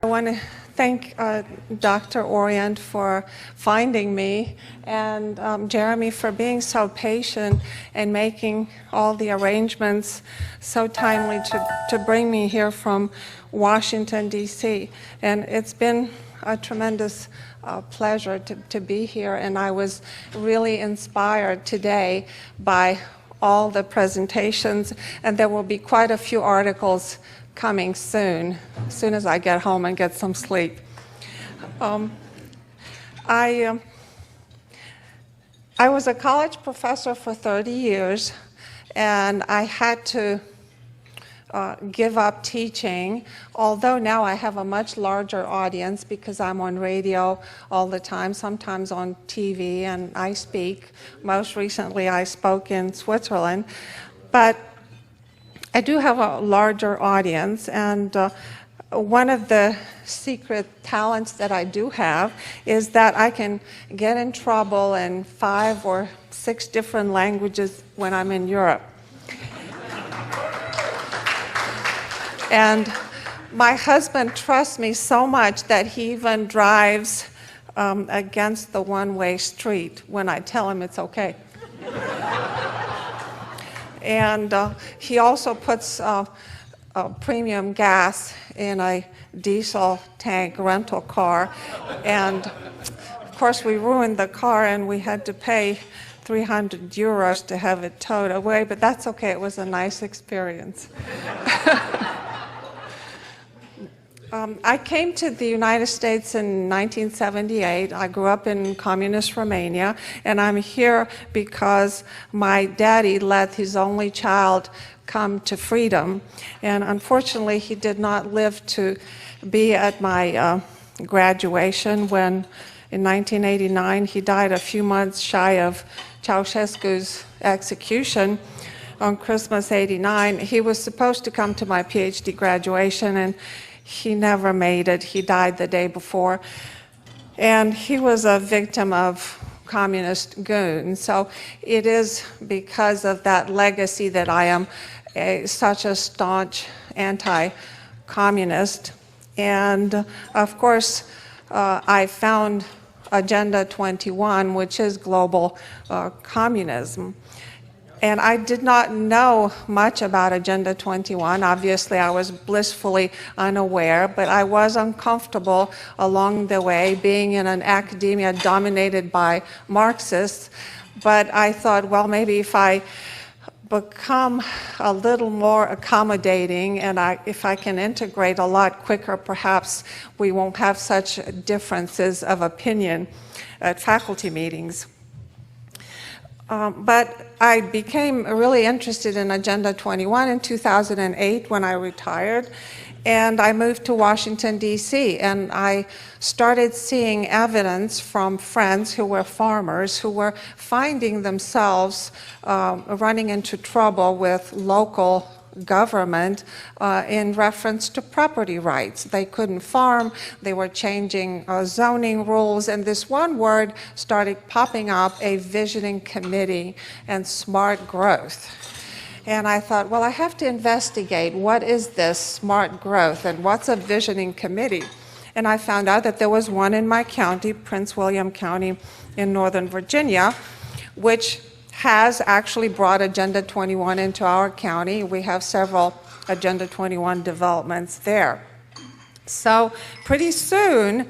I want to thank Dr. Orient for finding me, and Jeremy for being so patient and making all the arrangements so timely to bring me here from Washington, D.C. And it's been a tremendous pleasure to be here, and I was really inspired today by all the presentations, and there will be quite a few articles coming soon, as soon as I get home and get some sleep. I was a college professor for 30 years, and I had to give up teaching, although now I have a much larger audience because I'm on radio all the time, sometimes on TV, and I speak. Most recently I spoke in Switzerland. But I do have a larger audience, and one of the secret talents that I do have is that I can get in trouble in 5 or 6 different languages when I'm in Europe. And my husband trusts me so much that he even drives against the one-way street when I tell him it's okay. And he also puts premium gas in a diesel tank rental car. And of course, we ruined the car and we had to pay 300 euros to have it towed away, but that's okay. It was a nice experience. I came to the United States in 1978. I grew up in communist Romania, and I'm here because my daddy let his only child come to freedom. And unfortunately, he did not live to be at my graduation when, in 1989, he died a few months shy of Ceausescu's execution on Christmas '89. He was supposed to come to my PhD graduation, and he never made it. He died the day before. And he was a victim of communist goons. So it is because of that legacy that I am such a staunch anti-communist. And of course, I found Agenda 21, which is global communism. And I did not know much about Agenda 21. Obviously, I was blissfully unaware, but I was uncomfortable along the way, being in an academia dominated by Marxists. But I thought, well, maybe if I become a little more accommodating and if I can integrate a lot quicker, perhaps we won't have such differences of opinion at faculty meetings. But I became really interested in Agenda 21 in 2008 when I retired, and I moved to Washington, D.C., and I started seeing evidence from friends who were farmers who were finding themselves running into trouble with local government in reference to property rights. They couldn't farm, they were changing zoning rules, and this one word started popping up, a visioning committee and smart growth. And I thought, well, I have to investigate what is this smart growth and what's a visioning committee. And I found out that there was one in my county, Prince William County in Northern Virginia, which has actually brought Agenda 21 into our county. We have several Agenda 21 developments there. So pretty soon,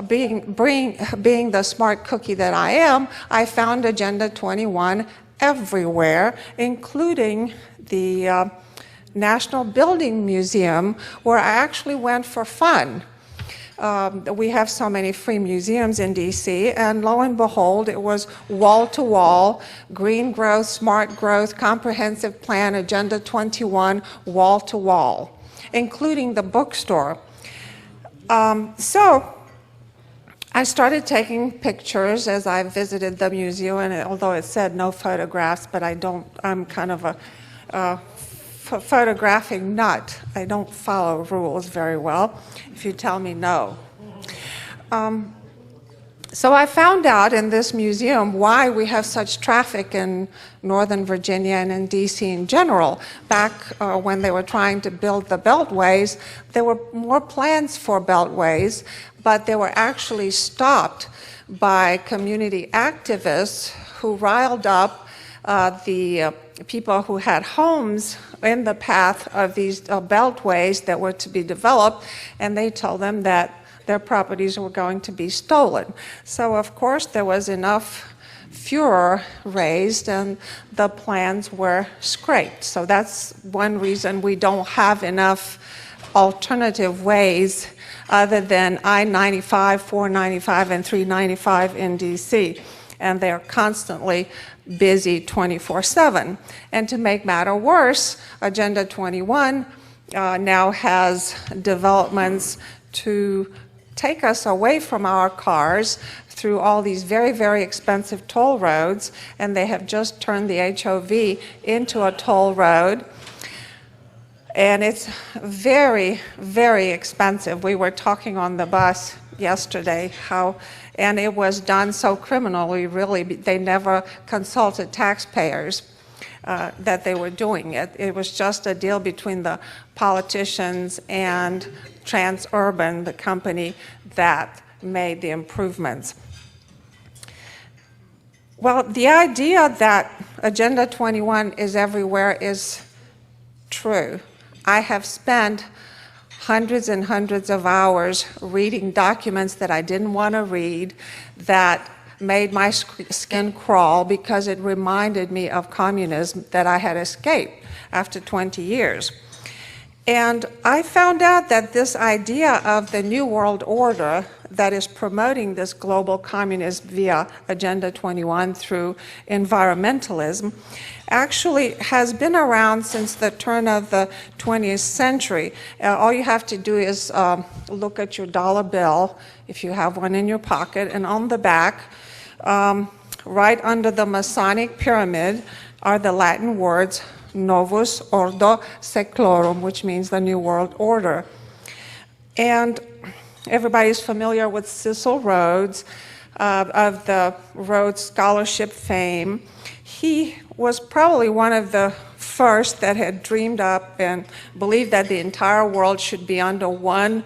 being the smart cookie that I am, I found Agenda 21 everywhere, including the National Building Museum, where I actually went for fun. We have so many free museums in DC, and lo and behold, it was wall-to-wall, green growth, smart growth, comprehensive plan, Agenda 21, wall-to-wall, including the bookstore. So I started taking pictures as I visited the museum, and although it said no photographs, but I'm kind of a photographic nut. I don't follow rules very well if you tell me no. So I found out in this museum why we have such traffic in Northern Virginia and in DC in general. Back when they were trying to build the beltways, there were more plans for beltways, but they were actually stopped by community activists who riled up the people who had homes in the path of these beltways that were to be developed, and they told them that their properties were going to be stolen. So of course there was enough furor raised and the plans were scrapped. So that's one reason we don't have enough alternative ways other than I-95, 495, and 395 in DC. And they're constantly busy 24/7. And to make matter worse, Agenda 21 now has developments to take us away from our cars through all these very, very expensive toll roads, and they have just turned the HOV into a toll road. And it's very, very expensive. We were talking on the bus yesterday and it was done so criminally, really, they never consulted taxpayers that they were doing it. It was just a deal between the politicians and Transurban, the company that made the improvements. Well, the idea that Agenda 21 is everywhere is true. I have spent hundreds and hundreds of hours reading documents that I didn't want to read, that made my skin crawl because it reminded me of communism that I had escaped after 20 years. And I found out that this idea of the New World Order that is promoting this global communism via Agenda 21 through environmentalism actually has been around since the turn of the 20th century. All you have to do is look at your dollar bill, if you have one in your pocket, and on the back, right under the Masonic pyramid, are the Latin words Novus Ordo Seclorum, which means the New World Order. And everybody's familiar with Cecil Rhodes, of the Rhodes Scholarship fame. He was probably one of the first that had dreamed up and believed that the entire world should be under one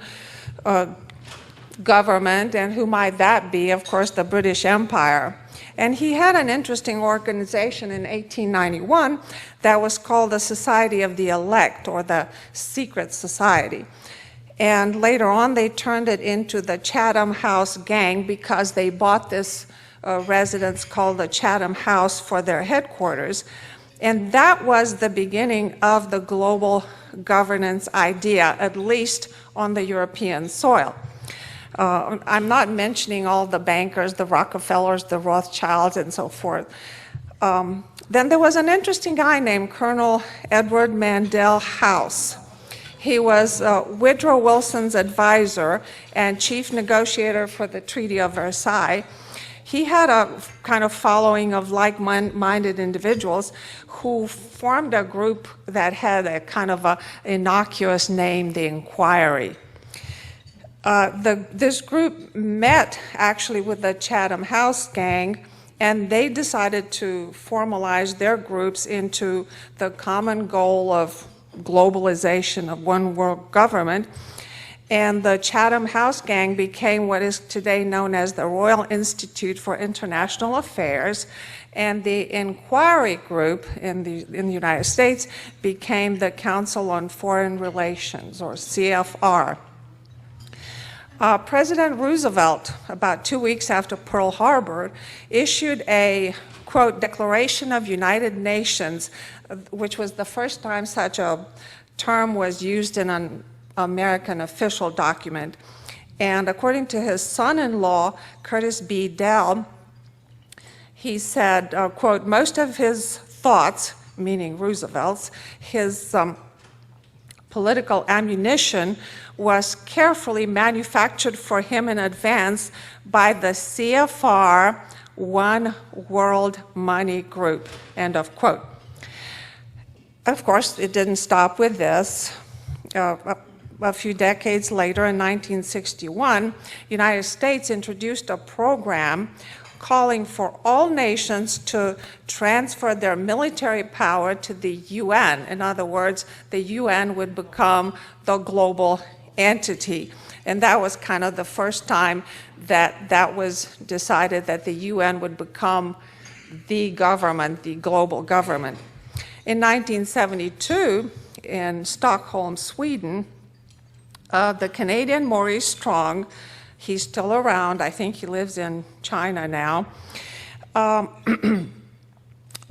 government, and who might that be? Of course, the British Empire. And he had an interesting organization in 1891 that was called the Society of the Elect, or the Secret Society. And later on, they turned it into the Chatham House Gang because they bought this residence called the Chatham House for their headquarters. And that was the beginning of the global governance idea, at least on the European soil. I'm not mentioning all the bankers, the Rockefellers, the Rothschilds, and so forth. Then there was an interesting guy named Colonel Edward Mandell House. He was Woodrow Wilson's advisor and chief negotiator for the Treaty of Versailles. He had a kind of following of like-minded individuals who formed a group that had a kind of a innocuous name, the Inquiry. This group met actually with the Chatham House Gang, and they decided to formalize their groups into the common goal of globalization of one world government. And the Chatham House Gang became what is today known as the Royal Institute for International Affairs, and the Inquiry Group in the United States became the Council on Foreign Relations, or CFR. President Roosevelt, about 2 weeks after Pearl Harbor, issued a, quote, Declaration of United Nations, which was the first time such a term was used in an American official document. And according to his son-in-law, Curtis B. Dell, he said, quote, most of his thoughts, meaning Roosevelt's, his political ammunition was carefully manufactured for him in advance by the CFR One World Money Group, end of quote. Of course, it didn't stop with this. a few decades later, in 1961, United States introduced a program calling for all nations to transfer their military power to the UN. In other words, the UN would become the global entity. And that was kind of the first time that that was decided, that the UN would become the government, the global government. In 1972, in Stockholm, Sweden, the Canadian Maurice Strong, he's still around, I think he lives in China now,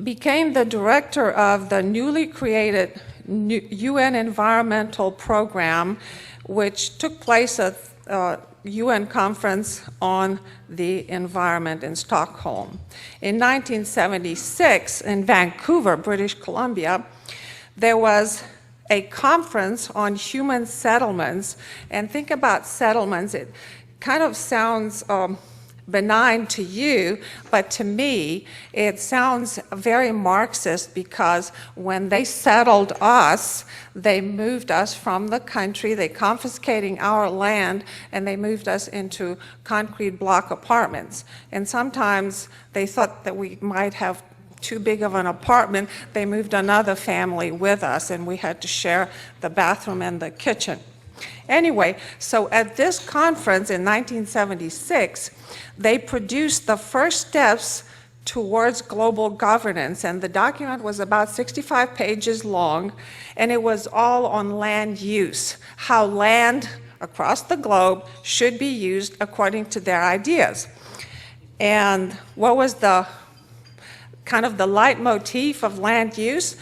became the director of the newly created UN Environmental Program, which took place at a UN conference on the environment in Stockholm. In 1976, in Vancouver, British Columbia, there was a conference on human settlements. And think about settlements, it kind of sounds benign to you, but to me, it sounds very Marxist, because when they settled us, they moved us from the country, they confiscating our land, and they moved us into concrete block apartments. And sometimes they thought that we might have too big of an apartment, they moved another family with us, and we had to share the bathroom and the kitchen. Anyway, so at this conference in 1976, they produced the first steps towards global governance, and the document was about 65 pages long, and it was all on land use, how land across the globe should be used according to their ideas. And what was the kind of the leitmotif of land use?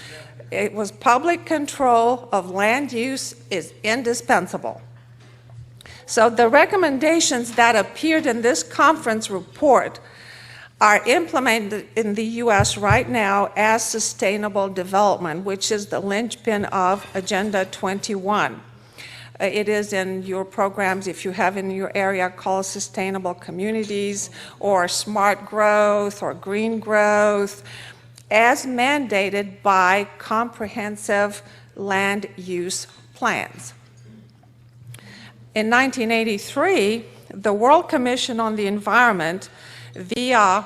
It was public control of land use is indispensable. So the recommendations that appeared in this conference report are implemented in the US right now as sustainable development, which is the linchpin of Agenda 21. It is in your programs, if you have in your area, called sustainable communities or smart growth or green growth, as mandated by comprehensive land use plans. In 1983, the World Commission on the Environment, via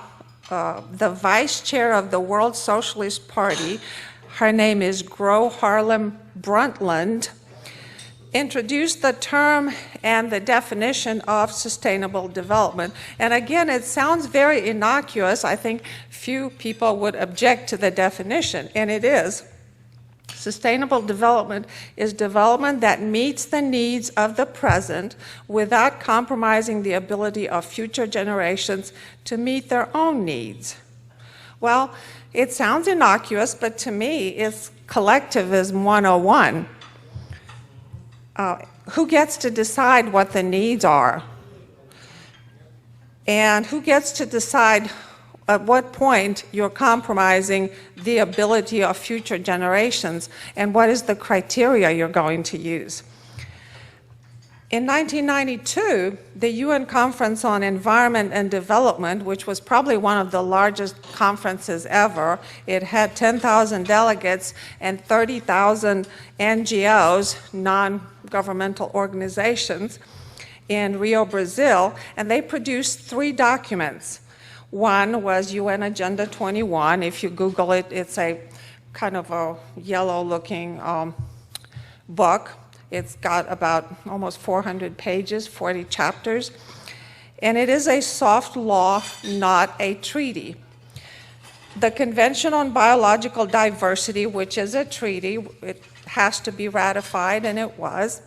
the vice chair of the World Socialist Party, her name is Gro Harlem Brundtland, introduced the term and the definition of sustainable development. And again, it sounds very innocuous. I think few people would object to the definition, and it is. Sustainable development is development that meets the needs of the present without compromising the ability of future generations to meet their own needs. Well, it sounds innocuous, but to me, it's collectivism 101. Who gets to decide what the needs are? And who gets to decide at what point you're compromising the ability of future generations, and what is the criteria you're going to use? In 1992, the UN Conference on Environment and Development, which was probably one of the largest conferences ever, it had 10,000 delegates and 30,000 NGOs, non-governmental organizations, in Rio, Brazil, and they produced 3 documents. One was UN Agenda 21. If you Google it, it's a kind of a yellow-looking book. It's got about almost 400 pages, 40 chapters, and it is a soft law, not a treaty. The Convention on Biological Diversity, which is a treaty, it has to be ratified, and it was.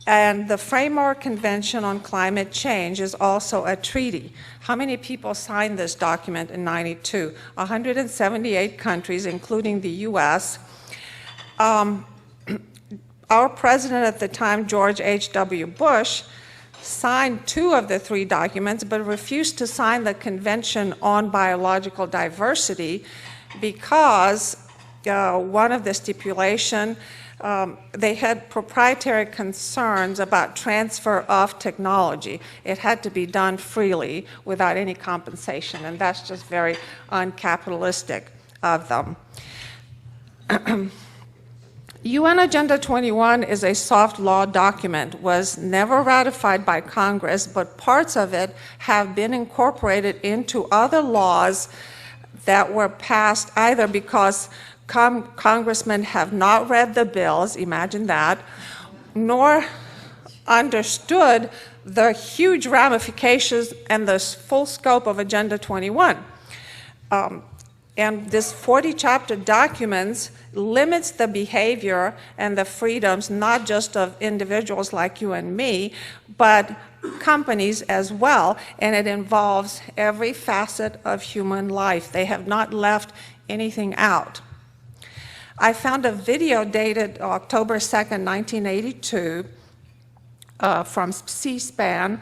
And the Framework Convention on Climate Change is also a treaty. How many people signed this document in '92? 178 countries, including the US. Our president at the time, George H.W. Bush, signed 2 of the 3 documents, but refused to sign the Convention on Biological Diversity because one of the stipulations, they had proprietary concerns about transfer of technology. It had to be done freely without any compensation, and that's just very uncapitalistic of them. UN Agenda 21 is a soft law document, was never ratified by Congress, but parts of it have been incorporated into other laws that were passed either because congressmen have not read the bills, imagine that, nor understood the huge ramifications and the full scope of Agenda 21. And this 40-chapter document limits the behavior and the freedoms not just of individuals like you and me, but companies as well, and it involves every facet of human life. They have not left anything out. I found a video dated October 2nd, 1982, from C-SPAN,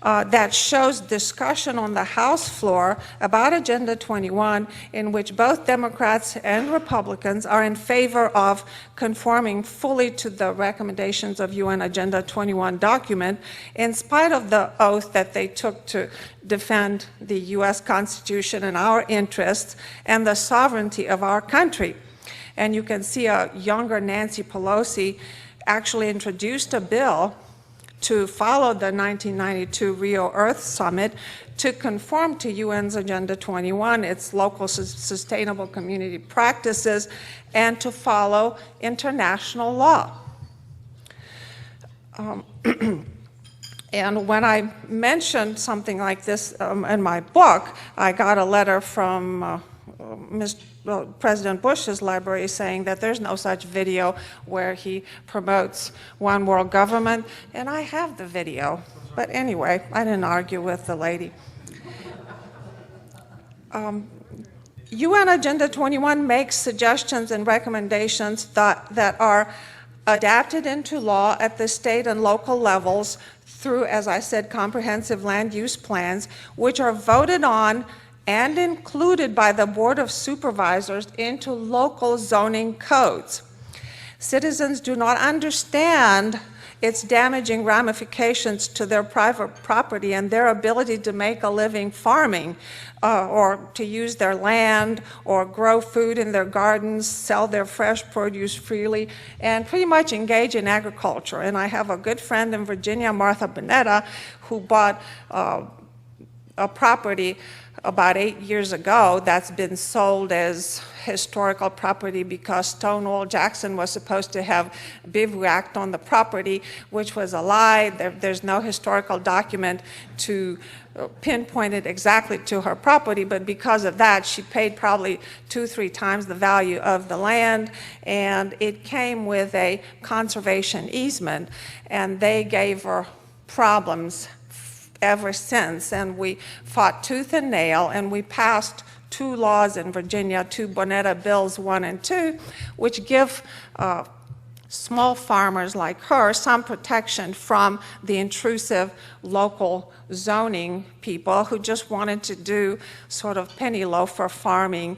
that shows discussion on the House floor about Agenda 21, in which both Democrats and Republicans are in favor of conforming fully to the recommendations of UN Agenda 21 document, in spite of the oath that they took to defend the US Constitution and our interests and the sovereignty of our country. And you can see a younger Nancy Pelosi actually introduced a bill to follow the 1992 Rio Earth Summit to conform to UN's Agenda 21, its local sustainable community practices, and to follow international law. And when I mentioned something like this in my book, I got a letter from President Bush's library saying that there's no such video where he promotes one world government, and I have the video. But anyway, I didn't argue with the lady. UN Agenda 21 makes suggestions and recommendations that are adapted into law at the state and local levels through, as I said, comprehensive land use plans, which are voted on and included by the Board of Supervisors into local zoning codes. Citizens do not understand its damaging ramifications to their private property and their ability to make a living farming, or to use their land, or grow food in their gardens, sell their fresh produce freely, and pretty much engage in agriculture. And I have a good friend in Virginia, Martha Bonetta, who bought a property about 8 years ago that's been sold as historical property because Stonewall Jackson was supposed to have bivouacked on the property, which was a lie. There's no historical document to pinpoint it exactly to her property, but because of that, she paid probably 2-3 times the value of the land, and it came with a conservation easement, and they gave her problems ever since, and we fought tooth and nail, and we passed 2 laws in Virginia, 2 Bonetta Bills 1 and 2, which give small farmers like her some protection from the intrusive local zoning people who just wanted to do sort of penny loafer farming,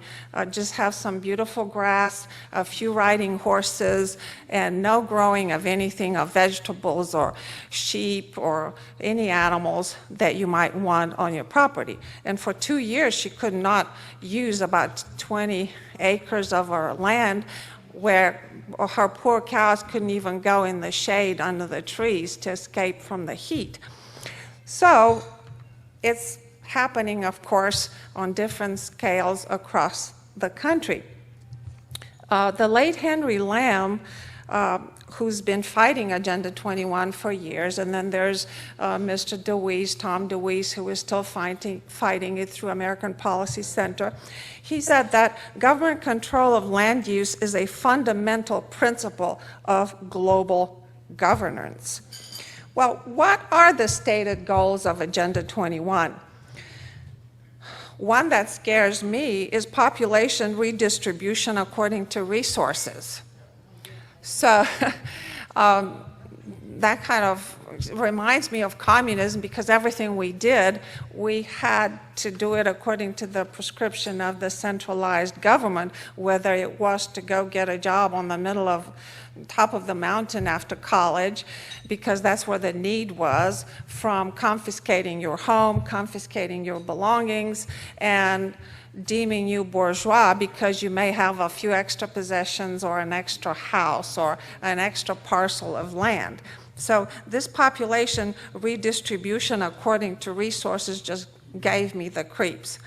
just have some beautiful grass, a few riding horses, and no growing of anything of vegetables or sheep or any animals that you might want on your property. And for 2 years, she could not use about 20 acres of her land where her poor cows couldn't even go in the shade under the trees to escape from the heat. So it's happening, of course, on different scales across the country. The late Henry Lamb, who's been fighting Agenda 21 for years, and then there's Mr. DeWeese, Tom DeWeese, who is still fighting it through American Policy Center. He said that government control of land use is a fundamental principle of global governance. Well, what are the stated goals of Agenda 21? One that scares me is population redistribution according to resources. So that kind of reminds me of communism, because everything we did, we had to do it according to the prescription of the centralized government, whether it was to go get a job on the top of the mountain after college, because that's where the need was, from confiscating your home, confiscating your belongings, and deeming you bourgeois because you may have a few extra possessions or an extra house or an extra parcel of land. So this population redistribution according to resources just gave me the creeps.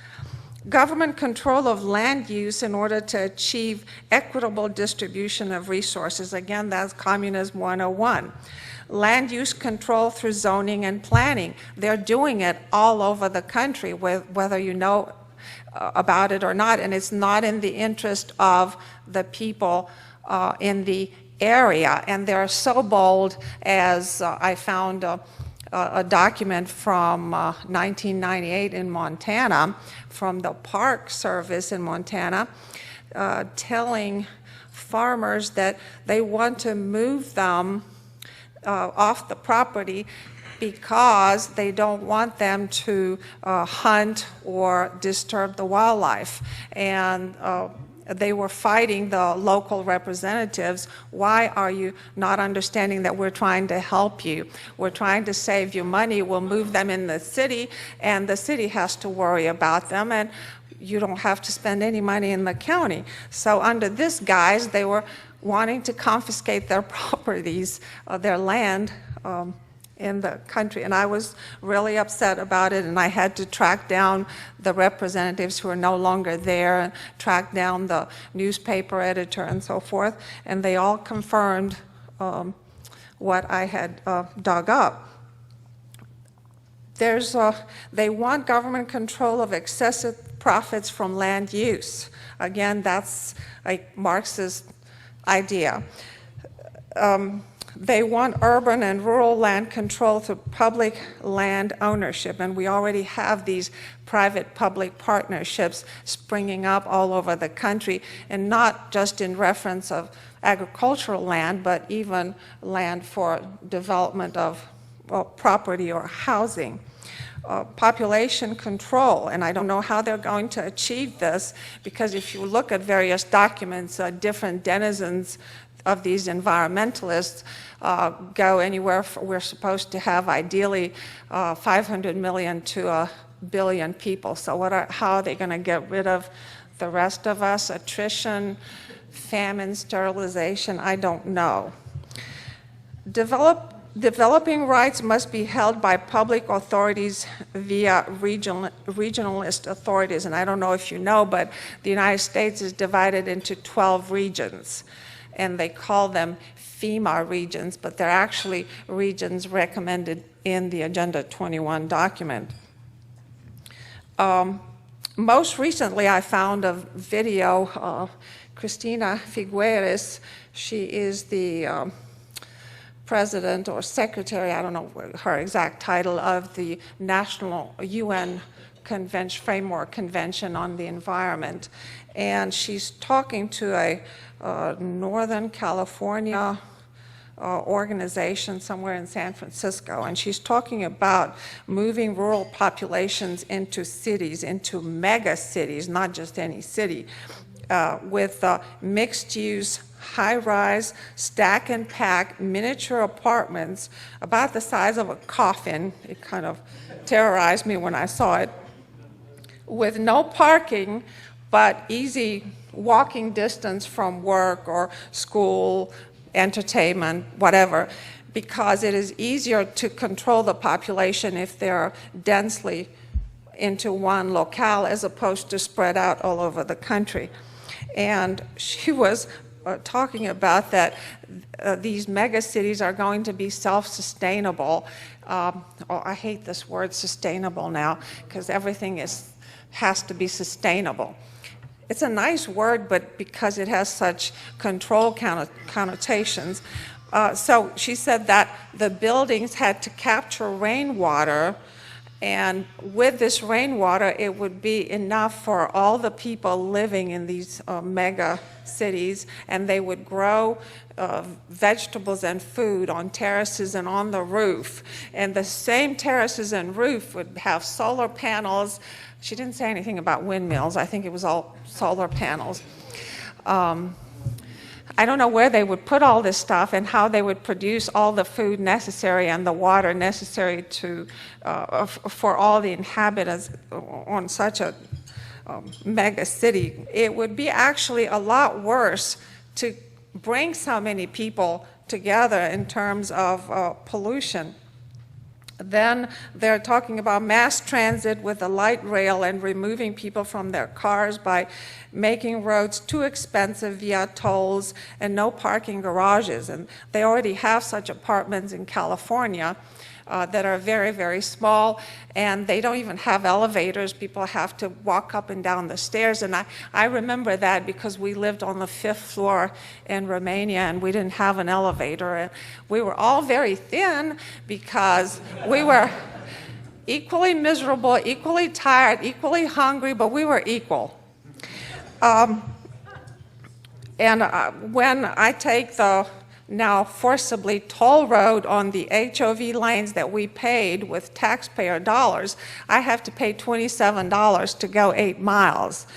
Government control of land use in order to achieve equitable distribution of resources. Again, that's Communism 101. Land use control through zoning and planning. They're doing it all over the country, whether you know about it or not, and it's not in the interest of the people in the area. And they're so bold, as I found a document from 1998 in Montana, from the Park Service in Montana, telling farmers that they want to move them off the property because they don't want them to hunt or disturb the wildlife. And they were fighting the local representatives. Why are you not understanding that we're trying to help you? We're trying to save you money. We'll move them in the city, and the city has to worry about them, and you don't have to spend any money in the county. So under this guise, they were wanting to confiscate their properties, their land, in the country. And I was really upset about it, and I had to track down the representatives who are no longer there, and track down the newspaper editor and so forth, and they all confirmed what I had dug up. They want government control of excessive profits from land use. Again, that's a Marxist idea. They want urban and rural land control through public land ownership, and we already have these private-public partnerships springing up all over the country, and not just in reference of agricultural land, but even land for development of property or housing. Population control, and I don't know how they're going to achieve this, because if you look at various documents, different denizens of these environmentalists go anywhere. We're supposed to have ideally 500 million to 1 billion people. So how are they going to get rid of the rest of us? Attrition, famine, sterilization, I don't know. Developing rights must be held by public authorities via regionalist authorities. And I don't know if you know, but the United States is divided into 12 regions. And they call them FEMA regions, but they're actually regions recommended in the Agenda 21 document. Most recently, I found a video of Cristina Figueres. She is the president or secretary, I don't know her exact title, of the National UN Framework Convention on the Environment. And she's talking to a Northern California organization somewhere in San Francisco, and she's talking about moving rural populations into cities, into mega cities, not just any city, with mixed-use, high-rise, stack and pack, miniature apartments about the size of a coffin. It kind of terrorized me when I saw it, with no parking, but easy walking distance from work or school, entertainment, whatever, because it is easier to control the population if they're densely into one locale as opposed to spread out all over the country. And she was talking about that these mega cities are going to be self-sustainable. I hate this word sustainable now, because everything has to be sustainable. It's a nice word, but because it has such control connotations. So she said that the buildings had to capture rainwater, and with this rainwater, it would be enough for all the people living in these mega cities, and they would grow vegetables and food on terraces and on the roof. And the same terraces and roof would have solar panels. She didn't say anything about windmills. I think it was all solar panels. I don't know where they would put all this stuff and how they would produce all the food necessary and the water necessary to, for all the inhabitants on such a mega city. It would be actually a lot worse to bring so many people together in terms of pollution. Then they're talking about mass transit with a light rail and removing people from their cars by making roads too expensive via tolls and no parking garages. And they already have such apartments in California that are very, very small, and they don't even have elevators. People have to walk up and down the stairs, and I remember that because we lived on the 5th floor in Romania, and we didn't have an elevator, and we were all very thin because we were equally miserable, equally tired, equally hungry, but we were equal. When I take the now forcibly toll road on the HOV lanes that we paid with taxpayer dollars, I have to pay $27 to go 8 miles.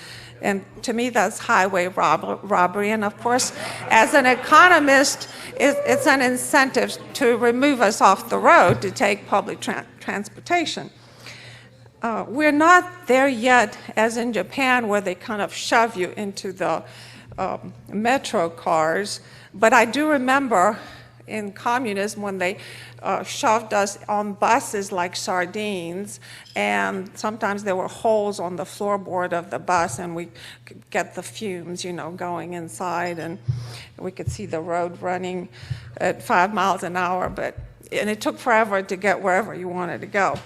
And to me, that's highway robbery. And of course, as an economist, it's an incentive to remove us off the road to take public transportation. We're not there yet, as in Japan, where they kind of shove you into the metro cars. But I do remember in communism when they shoved us on buses like sardines, and sometimes there were holes on the floorboard of the bus, and we could get the fumes, going inside, and we could see the road running at 5 miles an hour, and it took forever to get wherever you wanted to go.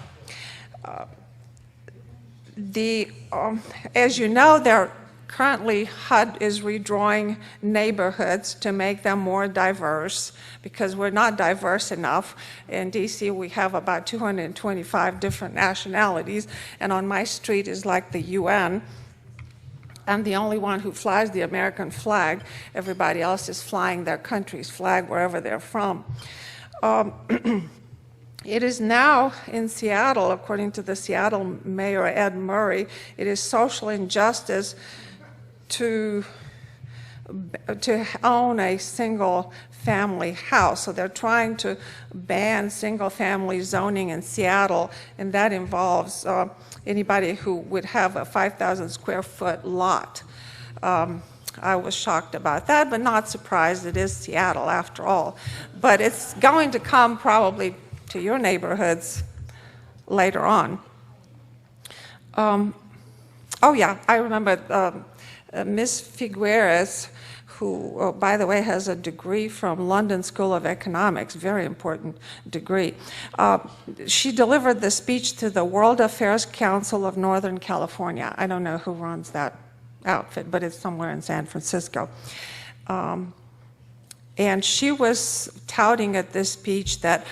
As you know, currently, HUD is redrawing neighborhoods to make them more diverse because we're not diverse enough. In DC, we have about 225 different nationalities, and on my street is like the UN. I'm the only one who flies the American flag. Everybody else is flying their country's flag wherever they're from. It is now in Seattle, according to the Seattle Mayor Ed Murray, it is social injustice to own a single family house. So they're trying to ban single family zoning in Seattle, and that involves anybody who would have a 5,000 square foot lot. I was shocked about that, but not surprised. It is Seattle after all. But it's going to come probably to your neighborhoods later on. Oh yeah, I remember Ms. Figueres, who, by the way, has a degree from London School of Economics, very important degree. She delivered the speech to the World Affairs Council of Northern California. I don't know who runs that outfit, but it's somewhere in San Francisco. And she was touting at this speech that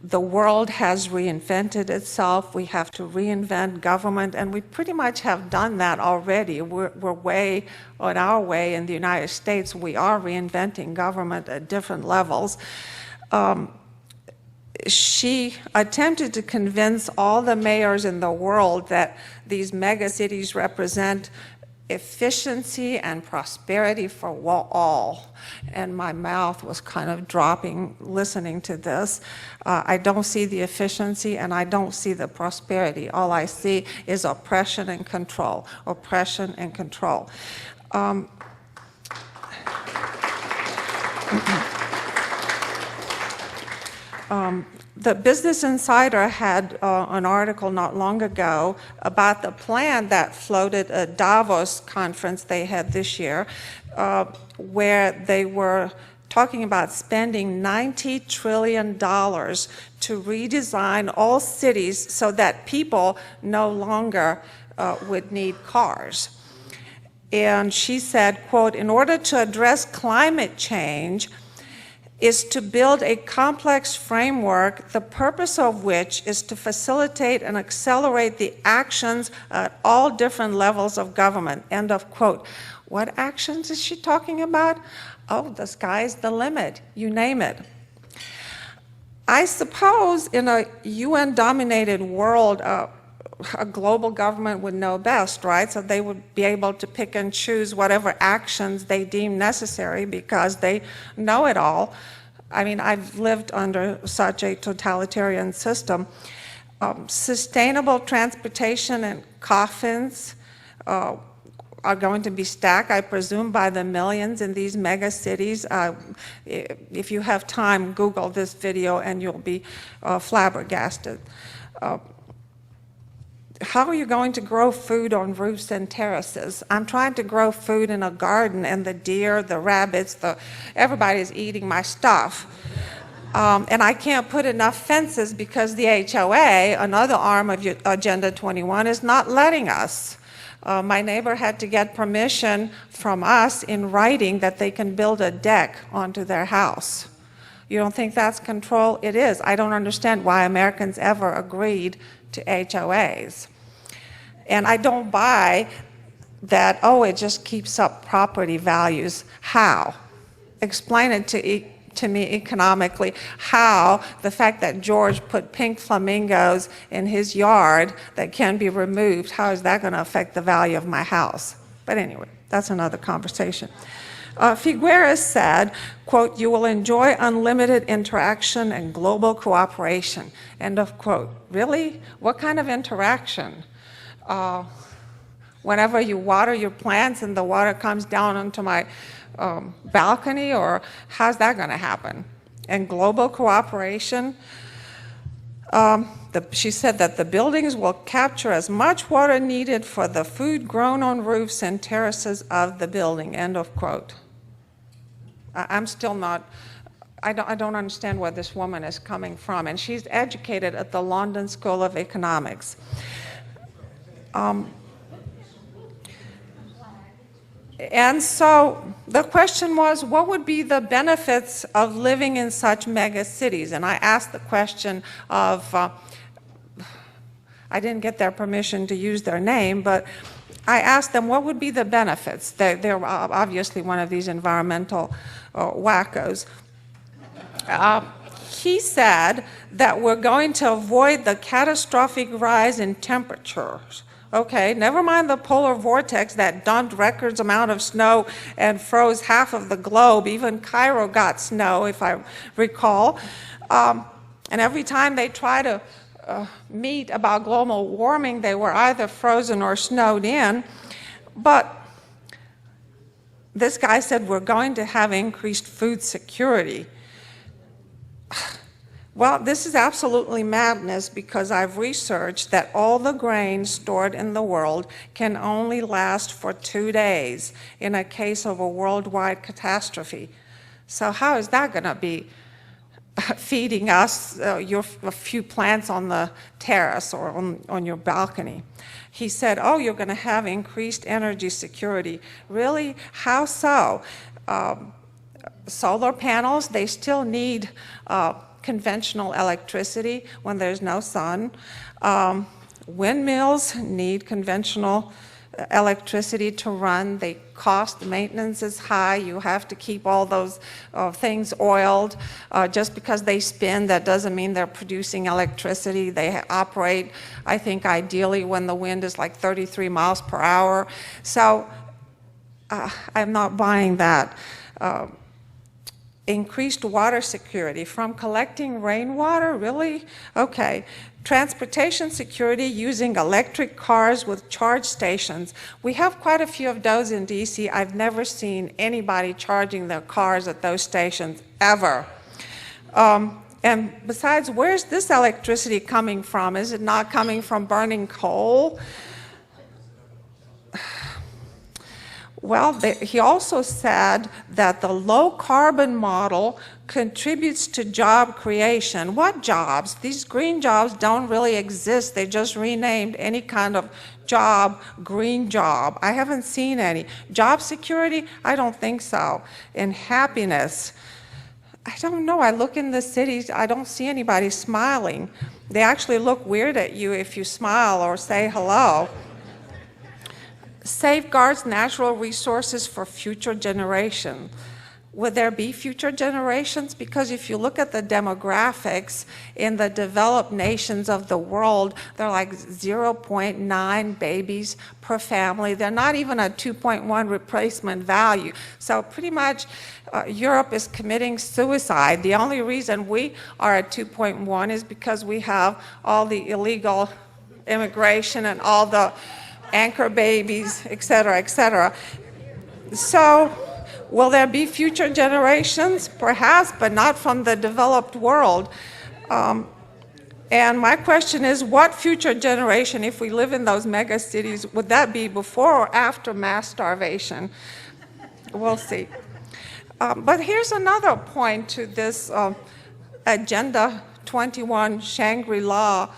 the world has reinvented itself. We have to reinvent government, and we pretty much have done that already. We're way on our way in the United States. We are reinventing government at different levels. She attempted to convince all the mayors in the world that these mega cities represent efficiency and prosperity for all. And my mouth was kind of dropping listening to this. I don't see the efficiency and I don't see the prosperity. All I see is oppression and control, oppression and control. The Business Insider had an article not long ago about the plan that floated a Davos conference they had this year, where they were talking about spending $90 trillion to redesign all cities so that people no longer would need cars. And she said, quote, "In order to address climate change, is to build a complex framework, the purpose of which is to facilitate and accelerate the actions at all different levels of government," end of quote. What actions is she talking about? Oh, the sky's the limit, you name it. I suppose in a UN-dominated world, a global government would know best, right? So they would be able to pick and choose whatever actions they deem necessary because they know it all. I mean, I've lived under such a totalitarian system. Sustainable transportation and coffins, are going to be stacked, I presume, by the millions in these mega cities. If you have time, Google this video and you'll be flabbergasted. How are you going to grow food on roofs and terraces? I'm trying to grow food in a garden, and the deer, the rabbits, everybody's eating my stuff. And I can't put enough fences because the HOA, another arm of Agenda 21, is not letting us. My neighbor had to get permission from us in writing that they can build a deck onto their house. You don't think that's control? It is. I don't understand why Americans ever agreed to HOAs. And I don't buy that, oh, it just keeps up property values. How? Explain it to me economically, how the fact that George put pink flamingos in his yard that can be removed, how is that going to affect the value of my house? But anyway, that's another conversation. Figueres said, quote, "You will enjoy unlimited interaction and global cooperation," end of quote. Really? What kind of interaction? Whenever you water your plants and the water comes down onto my balcony, or how's that going to happen? And global cooperation, she said that the buildings will capture as much water needed for the food grown on roofs and terraces of the building, end of quote. I'm still not, I don't understand where this woman is coming from, and she's educated at the London School of Economics. And so the question was, what would be the benefits of living in such mega cities? And I asked the question of, I didn't get their permission to use their name, but I asked them what would be the benefits. They're obviously one of these environmental wackos. He said that we're going to avoid the catastrophic rise in temperatures. Okay, never mind the polar vortex that dumped records amount of snow and froze half of the globe. Even Cairo got snow, if I recall. And every time they try to meet about global warming, they were either frozen or snowed in. But this guy said we're going to have increased food security. Well, this is absolutely madness, because I've researched that all the grain stored in the world can only last for 2 days in a case of a worldwide catastrophe. So how is that going to be feeding us a few plants on the terrace or on your balcony? He said, oh, you're going to have increased energy security. Really? How so? Solar panels, they still need conventional electricity when there's no sun. Windmills need conventional electricity to run. They cost, the maintenance is high. You have to keep all those things oiled. Just because they spin, that doesn't mean they're producing electricity. They operate, I think, ideally when the wind is like 33 miles per hour. So I'm not buying that. Increased water security from collecting rainwater, really? Okay. Transportation security using electric cars with charge stations. We have quite a few of those in DC. I've never seen anybody charging their cars at those stations, ever. And besides, where's this electricity coming from? Is it not coming from burning coal? Well, he also said that the low-carbon model contributes to job creation. What jobs? These green jobs don't really exist. They just renamed any kind of job green job. I haven't seen any. Job security? I don't think so. And happiness? I don't know. I look in the cities, I don't see anybody smiling. They actually look weird at you if you smile or say hello. Safeguards natural resources for future generations. Would there be future generations? Because if you look at the demographics in the developed nations of the world, they're like 0.9 babies per family. They're not even a 2.1 replacement value. So pretty much Europe is committing suicide. The only reason we are at 2.1 is because we have all the illegal immigration and all the anchor babies, et cetera, et cetera. So will there be future generations? Perhaps, but not from the developed world. And my question is, what future generation, if we live in those mega cities, would that be before or after mass starvation? We'll see. But here's another point to this Agenda 21 Shangri-La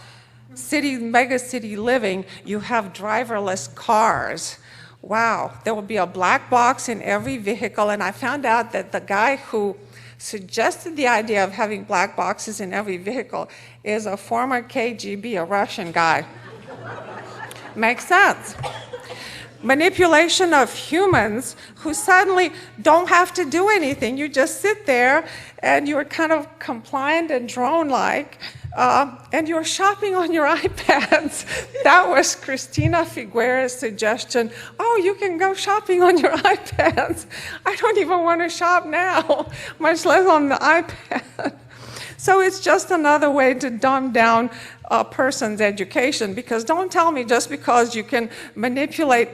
mega city living. You have driverless cars. Wow, there will be a black box in every vehicle, and I found out that the guy who suggested the idea of having black boxes in every vehicle is a former KGB, a Russian guy. Makes sense. Manipulation of humans who suddenly don't have to do anything. You just sit there and you're kind of compliant and drone-like, and you're shopping on your iPads. That was Christina Figueres' suggestion. Oh, you can go shopping on your iPads. I don't even want to shop now, much less on the iPad. So it's just another way to dumb down a person's education, because don't tell me just because you can manipulate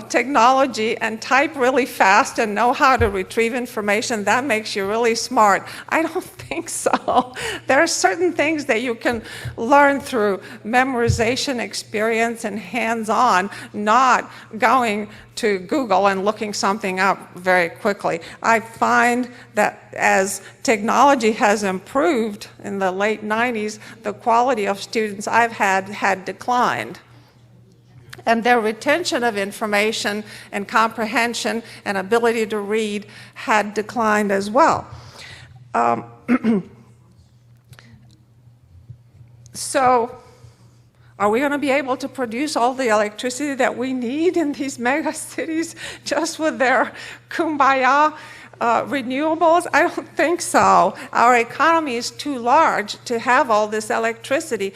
technology and type really fast and know how to retrieve information, that makes you really smart. I don't think so. There are certain things that you can learn through memorization, experience, and hands-on, not going to Google and looking something up very quickly. I find that as technology has improved in the late 90s, the quality of students I've had declined. And their retention of information and comprehension and ability to read had declined as well. So, are we going to be able to produce all the electricity that we need in these mega cities just with their kumbaya renewables? I don't think so. Our economy is too large to have all this electricity.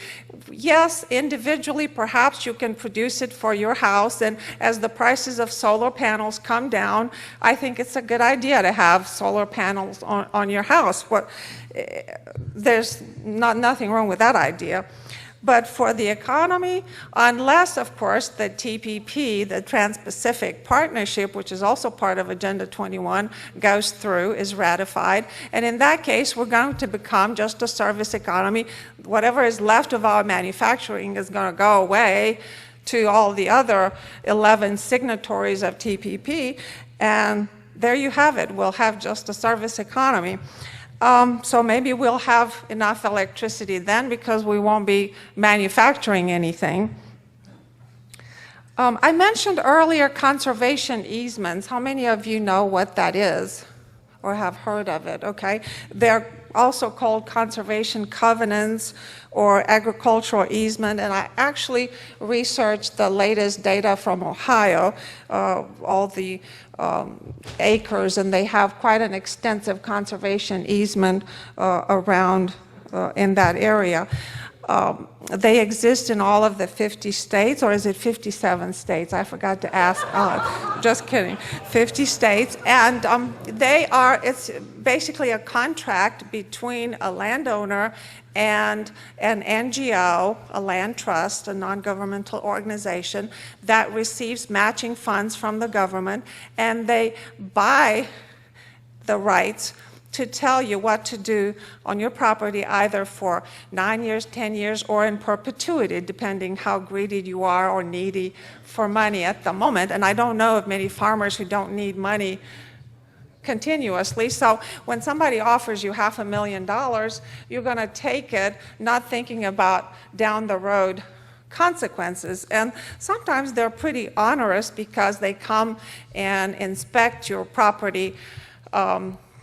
Yes, individually, perhaps you can produce it for your house, and as the prices of solar panels come down, I think it's a good idea to have solar panels on your house. There's nothing wrong with that idea. But for the economy, unless, of course, the TPP, the Trans-Pacific Partnership, which is also part of Agenda 21, goes through, is ratified, and in that case, we're going to become just a service economy. Whatever is left of our manufacturing is going to go away to all the other 11 signatories of TPP, and there you have it. We'll have just a service economy. So maybe we'll have enough electricity then because we won't be manufacturing anything. I mentioned earlier conservation easements. How many of you know what that is or have heard of it? Okay. They're also called conservation covenants or agricultural easement, and I actually researched the latest data from Ohio, all the acres, and they have quite an extensive conservation easement around in that area. They exist in all of the 50 states, or is it 57 states? I forgot to ask. Just kidding. 50 states, and it's basically a contract between a landowner and an NGO, a land trust, a non-governmental organization that receives matching funds from the government, and they buy the rights to tell you what to do on your property, either for 9 years, 10 years, or in perpetuity, depending how greedy you are or needy for money at the moment. And I don't know of many farmers who don't need money continuously. So when somebody offers you $500,000, you're going to take it, not thinking about down the road consequences. And sometimes they're pretty onerous because they come and inspect your property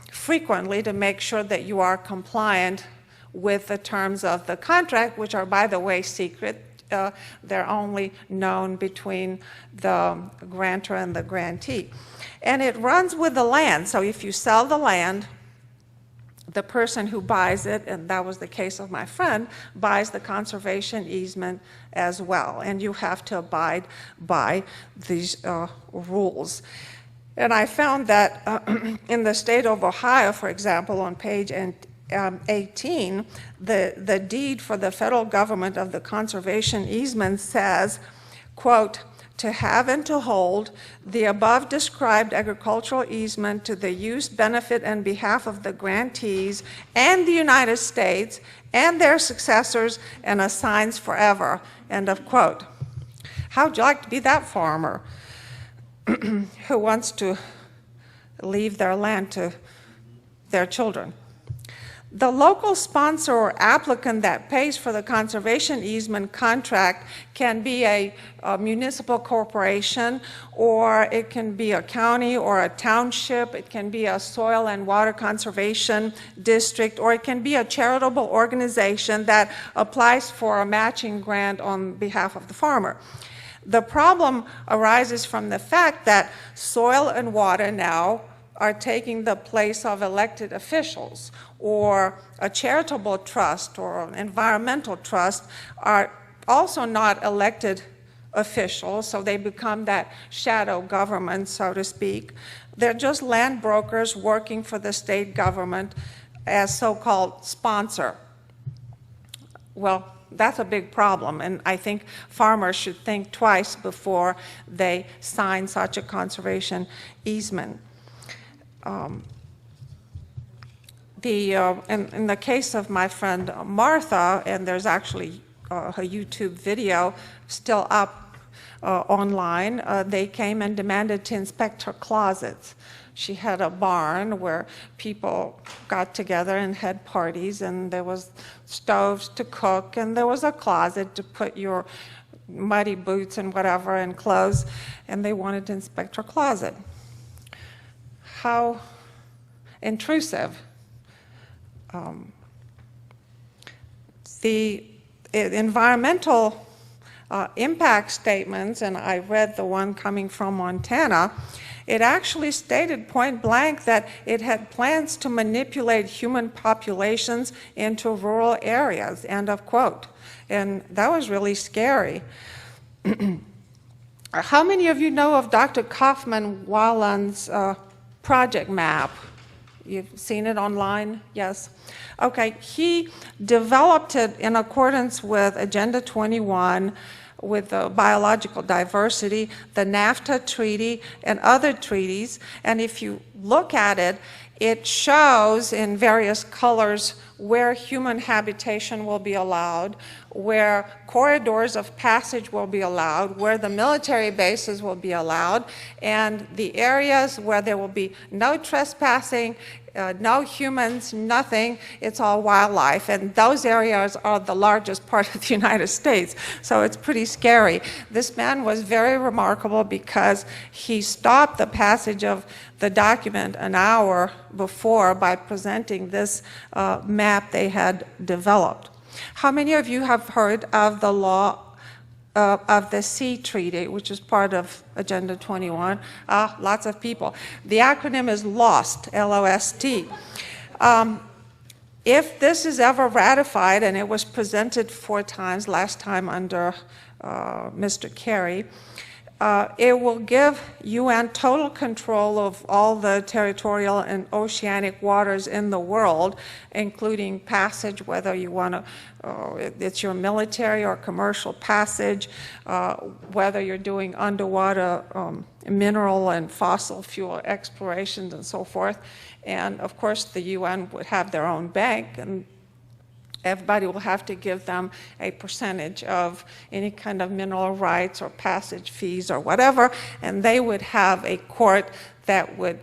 frequently to make sure that you are compliant with the terms of the contract, which are, by the way, secret. They're only known between the grantor and the grantee. And it runs with the land. So if you sell the land, the person who buys it, and that was the case of my friend, buys the conservation easement as well. And you have to abide by these rules. And I found that in the state of Ohio, for example, on page 18, the deed for the federal government of the conservation easement says, quote, to have and to hold the above described agricultural easement to the use, benefit, and behalf of the grantees and the United States and their successors and assigns forever, end of quote. How would you like to be that farmer who wants to leave their land to their children? The local sponsor or applicant that pays for the conservation easement contract can be a municipal corporation, or it can be a county or a township, it can be a soil and water conservation district, or it can be a charitable organization that applies for a matching grant on behalf of the farmer. The problem arises from the fact that soil and water now are taking the place of elected officials, or a charitable trust or an environmental trust are also not elected officials, so they become that shadow government, so to speak. They're just land brokers working for the state government as so-called sponsor. Well, that's a big problem, and I think farmers should think twice before they sign such a conservation easement. In the case of my friend Martha, and there's actually her YouTube video still up online, they came and demanded to inspect her closets. She had a barn where people got together and had parties, and there was stoves to cook, and there was a closet to put your muddy boots and whatever and clothes, and they wanted to inspect her closet. How intrusive. The environmental impact statements, and I read the one coming from Montana, it actually stated point blank that it had plans to manipulate human populations into rural areas, end of quote. And that was really scary. How many of you know of Dr. Kaufman Wallen's project map? You've seen it online? Yes? Okay, he developed it in accordance with Agenda 21, with the biological diversity, the NAFTA treaty, and other treaties. And if you look at it, it shows in various colors where human habitation will be allowed, where corridors of passage will be allowed, where the military bases will be allowed, and the areas where there will be no trespassing, no humans, nothing, it's all wildlife. And those areas are the largest part of the United States, so it's pretty scary. This man was very remarkable because he stopped the passage of the document an hour before by presenting this map they had developed. How many of you have heard of the law of the Sea Treaty, which is part of Agenda 21? Lots of people. The acronym is LOST, L-O-S-T. If this is ever ratified, and it was presented 4 times, last time under Mr. Kerry, it will give UN total control of all the territorial and oceanic waters in the world, including passage, whether you want to, it's your military or commercial passage, whether you're doing underwater mineral and fossil fuel explorations and so forth. And of course, the UN would have their own bank, and everybody will have to give them a percentage of any kind of mineral rights or passage fees or whatever, and they would have a court that would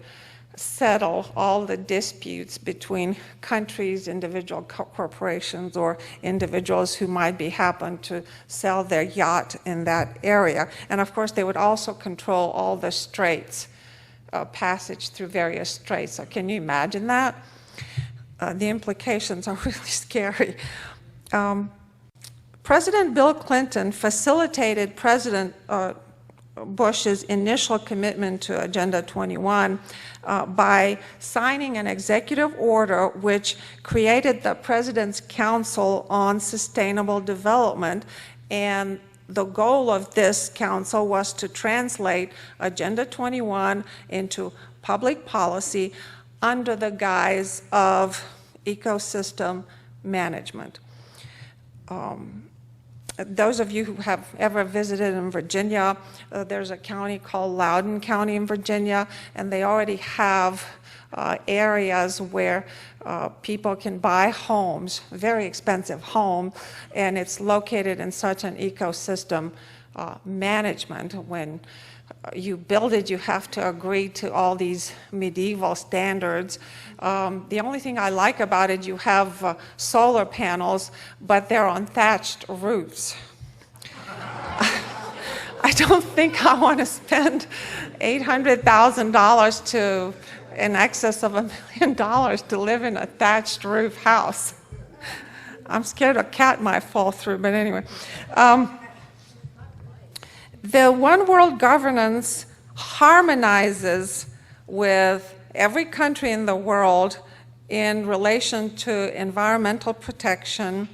settle all the disputes between countries, individual corporations, or individuals who might be happen to sell their yacht in that area. And of course, they would also control all the straits, passage through various straits. So can you imagine that? The implications are really scary. President Bill Clinton facilitated President Bush's initial commitment to Agenda 21 by signing an executive order which created the President's Council on Sustainable Development, and the goal of this council was to translate Agenda 21 into public policy under the guise of ecosystem management. those of you who have ever visited in Virginia, there's a county called Loudoun County in Virginia, and they already have areas where people can buy homes, very expensive home, and it's located in such an ecosystem management. When you build it, you have to agree to all these medieval standards. The only thing I like about it, you have solar panels, but they're on thatched roofs. I don't think I want to spend $800,000 to in excess of $1 million to live in a thatched roof house. I'm scared a cat might fall through, but anyway. The one world governance harmonizes with every country in the world in relation to environmental protection,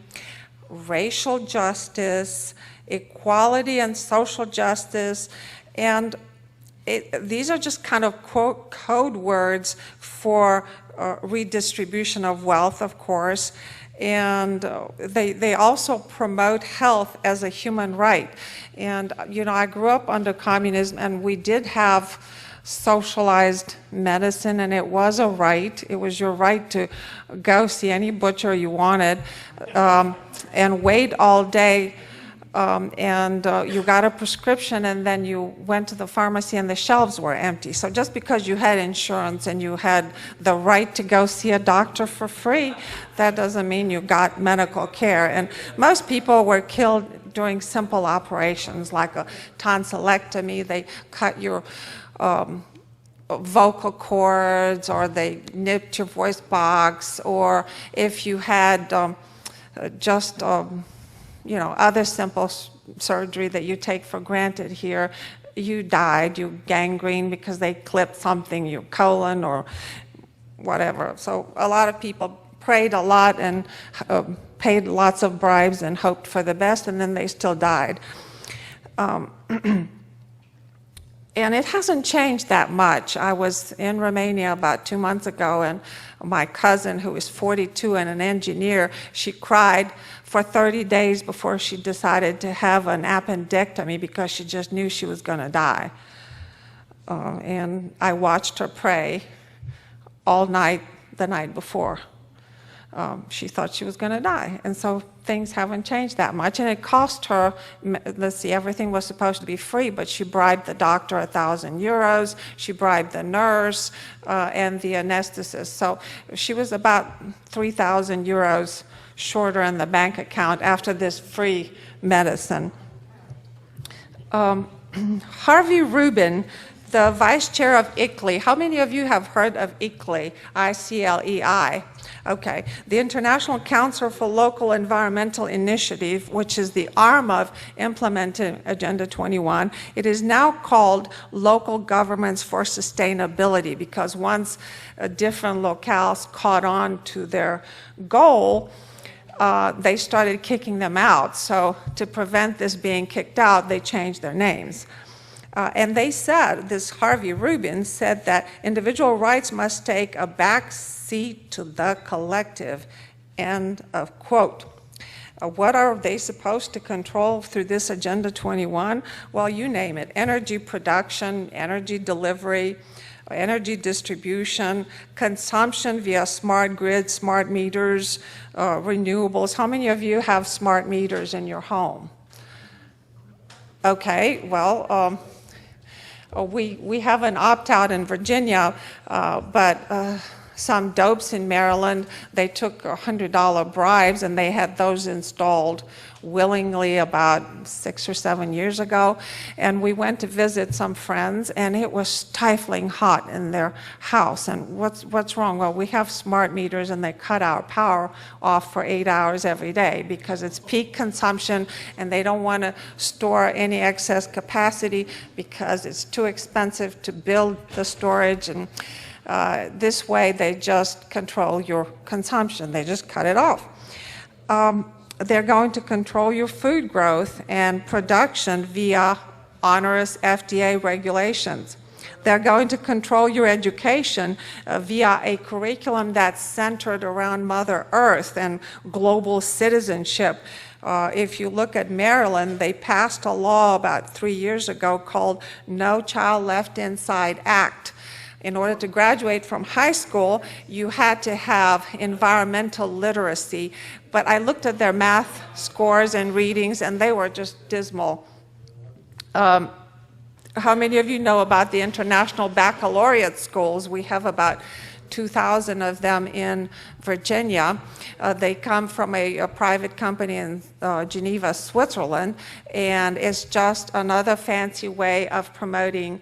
racial justice, equality and social justice, and these are just kind of quote code words for redistribution of wealth, of course, and they also promote health as a human right. And you know, I grew up under communism, and we did have socialized medicine, and it was a right. It was your right to go see any butcher you wanted and wait all day. You got a prescription, and then you went to the pharmacy and the shelves were empty. So just because you had insurance and you had the right to go see a doctor for free, that doesn't mean you got medical care. And most people were killed doing simple operations like a tonsillectomy. They cut your vocal cords, or they nipped your voice box, or if you had you know, other simple surgery that you take for granted here, you died, you gangrene because they clipped something, your colon or whatever. So a lot of people prayed a lot and paid lots of bribes and hoped for the best, and then they still died. And it hasn't changed that much. I was in Romania about 2 months ago, and my cousin, who is 42 and an engineer, she cried for 30 days before she decided to have an appendectomy because she just knew she was going to die. And I watched her pray all night the night before. She thought she was going to die. And so things haven't changed that much. And it cost her, let's see, everything was supposed to be free, but she bribed the doctor 1,000 euros. She bribed the nurse and the anesthetist. So she was about 3,000 euros shorter in the bank account after this free medicine. Harvey Rubin, the vice chair of ICLEI. How many of you have heard of ICLEI? I-C-L-E-I. Okay. The International Council for Local Environmental Initiative, which is the arm of implementing Agenda 21. It is now called Local Governments for Sustainability, because once different locales caught on to their goal, they started kicking them out. So to prevent this being kicked out, they changed their names. And they said, this Harvey Rubin said that individual rights must take a back seat to the collective, end of quote. What are they supposed to control through this Agenda 21? Well, you name it: energy production, energy delivery, energy distribution, consumption via smart grids, smart meters, renewables. How many of you have smart meters in your home? Okay, well, we have an opt-out in Virginia, but some dopes in Maryland, they took $100 bribes, and they had those installed willingly about 6 or 7 years ago. And we went to visit some friends, and it was stifling hot in their house. And what's wrong? Well, we have smart meters, and they cut our power off for 8 hours every day because it's peak consumption, and they don't want to store any excess capacity because it's too expensive to build the storage. And this way, they just control your consumption. They just cut it off. They're going to control your food growth and production via onerous FDA regulations. They're going to control your education via a curriculum that's centered around Mother Earth and global citizenship. If you look at Maryland, they passed a law about 3 years ago called No Child Left Inside Act. In order to graduate from high school, you had to have environmental literacy. But I looked at their math scores and readings, and they were just dismal. How many of you know about the International Baccalaureate schools? We have about 2,000 of them in Virginia. They come from a private company in Geneva, Switzerland, and it's just another fancy way of promoting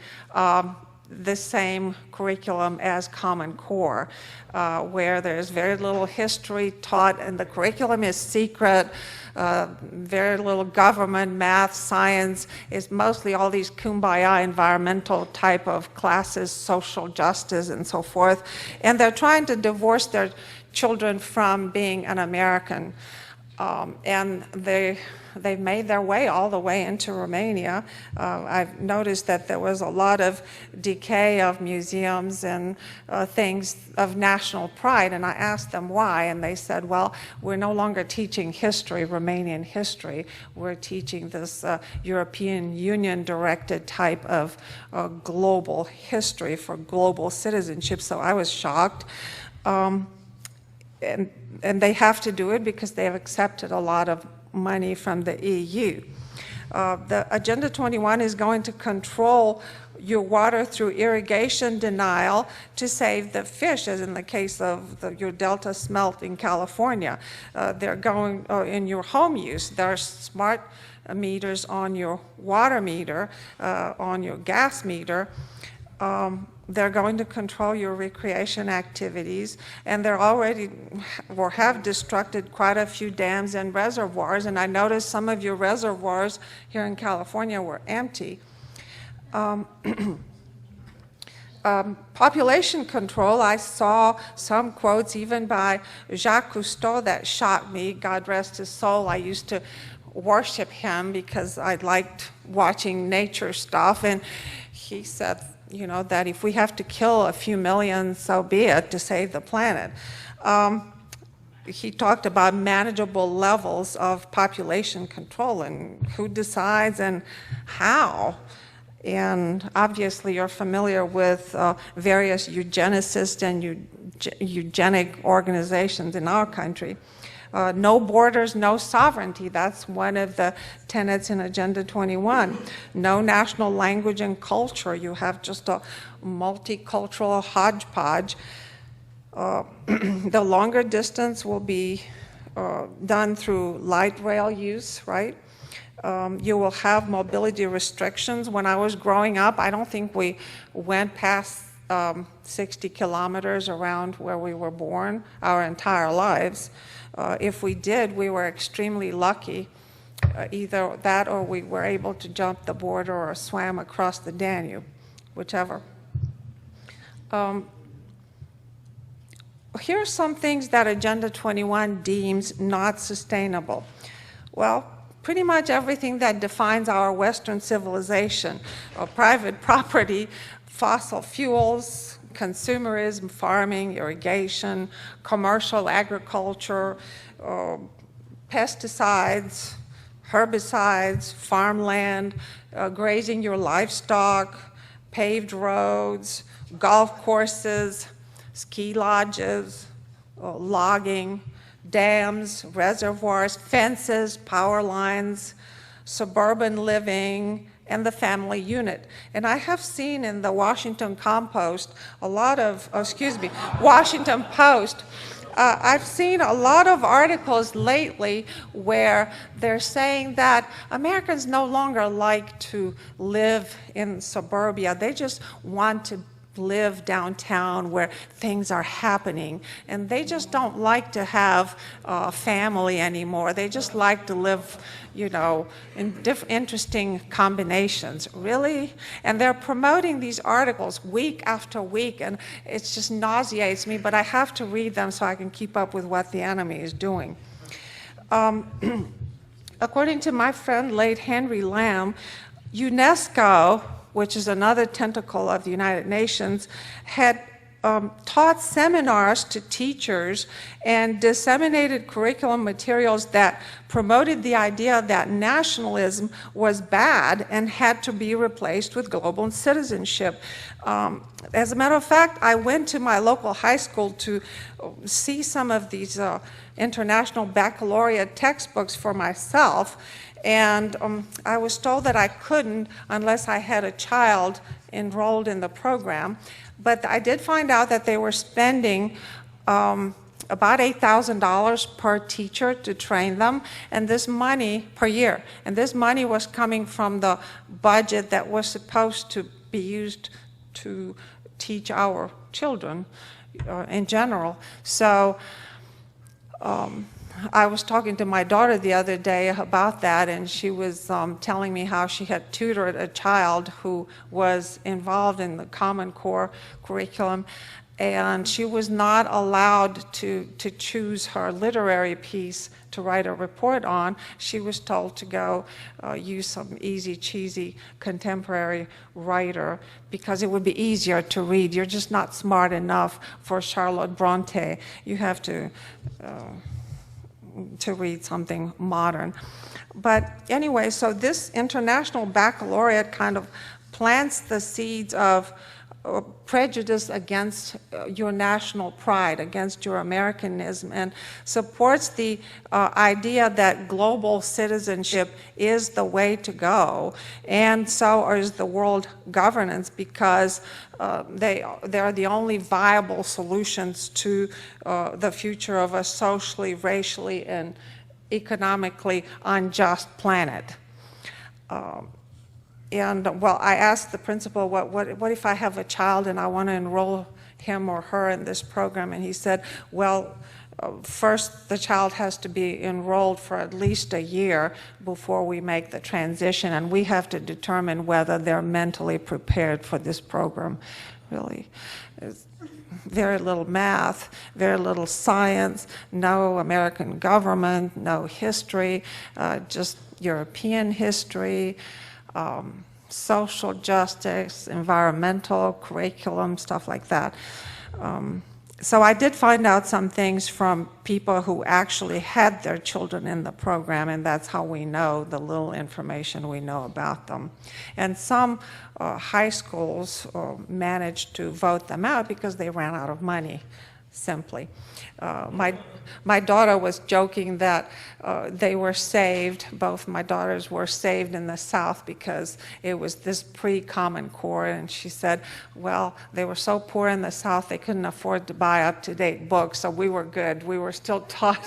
the same curriculum as Common Core, where there's very little history taught and the curriculum is secret, very little government, math, science. It's mostly all these kumbaya environmental type of classes, social justice and so forth. And they're trying to divorce their children from being an American. And they've made their way all the way into Romania. I've noticed that there was a lot of decay of museums and things of national pride, and I asked them why, and they said, well, we're no longer teaching history, Romanian history. We're teaching this European Union-directed type of global history for global citizenship, so I was shocked. And they have to do it because they have accepted a lot of money from the EU. The Agenda 21 is going to control your water through irrigation denial to save the fish, as in the case of your Delta smelt in California. They're going in your home use. There are smart meters on your water meter, on your gas meter. They're going to control your recreation activities, and they're already, or have destructed quite a few dams and reservoirs, and I noticed some of your reservoirs here in California were empty. Population control, I saw some quotes even by Jacques Cousteau that shocked me. God rest his soul. I used to worship him because I liked watching nature stuff, and he said, you know, that if we have to kill a few million, so be it, to save the planet. He talked about manageable levels of population control and who decides and how. And obviously you're familiar with various eugenicists and eugenic organizations in our country. No borders, no sovereignty. That's one of the tenets in Agenda 21. No national language and culture. You have just a multicultural hodgepodge. The longer distance will be done through light rail use, right? You will have mobility restrictions. When I was growing up, I don't think we went past 60 kilometers around where we were born our entire lives. If we did, we were extremely lucky. Either that or we were able to jump the border or swam across the Danube, whichever. Here are some things that Agenda 21 deems not sustainable. Well, pretty much everything that defines our Western civilization, private property, fossil fuels, consumerism, farming, irrigation, commercial agriculture, pesticides, herbicides, farmland, grazing your livestock, paved roads, golf courses, ski lodges, logging, dams, reservoirs, fences, power lines, suburban living, and the family unit. And I have seen in the Washington Compost a lot of, Washington Post, I've seen a lot of articles lately where they're saying that Americans no longer like to live in suburbia. They just want to live downtown where things are happening, and they just don't like to have a family anymore. They just like to live, you know, in interesting combinations. Really? And they're promoting these articles week after week, and it just nauseates me, but I have to read them so I can keep up with what the enemy is doing. According to my friend late Henry Lamb, UNESCO, which is another tentacle of the United Nations, had taught seminars to teachers and disseminated curriculum materials that promoted the idea that nationalism was bad and had to be replaced with global citizenship. As a matter of fact, I went to my local high school to see some of these international baccalaureate textbooks for myself, and I was told that I couldn't unless I had a child enrolled in the program. But I did find out that they were spending about $8,000 per teacher to train them, and this money per year. And this money was coming from the budget that was supposed to be used to teach our children in general. So I was talking to my daughter the other day about that, and she was telling me how she had tutored a child who was involved in the Common Core curriculum, and she was not allowed to choose her literary piece to write a report on. She was told to go use some easy, cheesy contemporary writer because it would be easier to read. You're just not smart enough for Charlotte Bronte. You have to read something modern. But anyway, so this international baccalaureate kind of plants the seeds of prejudice against your national pride, against your Americanism, and supports the idea that global citizenship is the way to go, and so is the world governance, because they are the only viable solutions to the future of a socially, racially, and economically unjust planet. And well, I asked the principal, what if I have a child and I want to enroll him or her in this program? And he said, well, first the child has to be enrolled for at least a year before we make the transition, and we have to determine whether they're mentally prepared for this program. Really, there's very little math, very little science, no American government, no history, just European history, social justice, environmental curriculum, stuff like that. So I did find out some things from people who actually had their children in the program, and that's how we know the little information we know about them. And some high schools managed to vote them out because they ran out of money, simply. My daughter was joking that they were saved, both my daughters were saved in the South because it was this pre-Common Core, and she said, well, they were so poor in the South they couldn't afford to buy up-to-date books, so we were good. We were still taught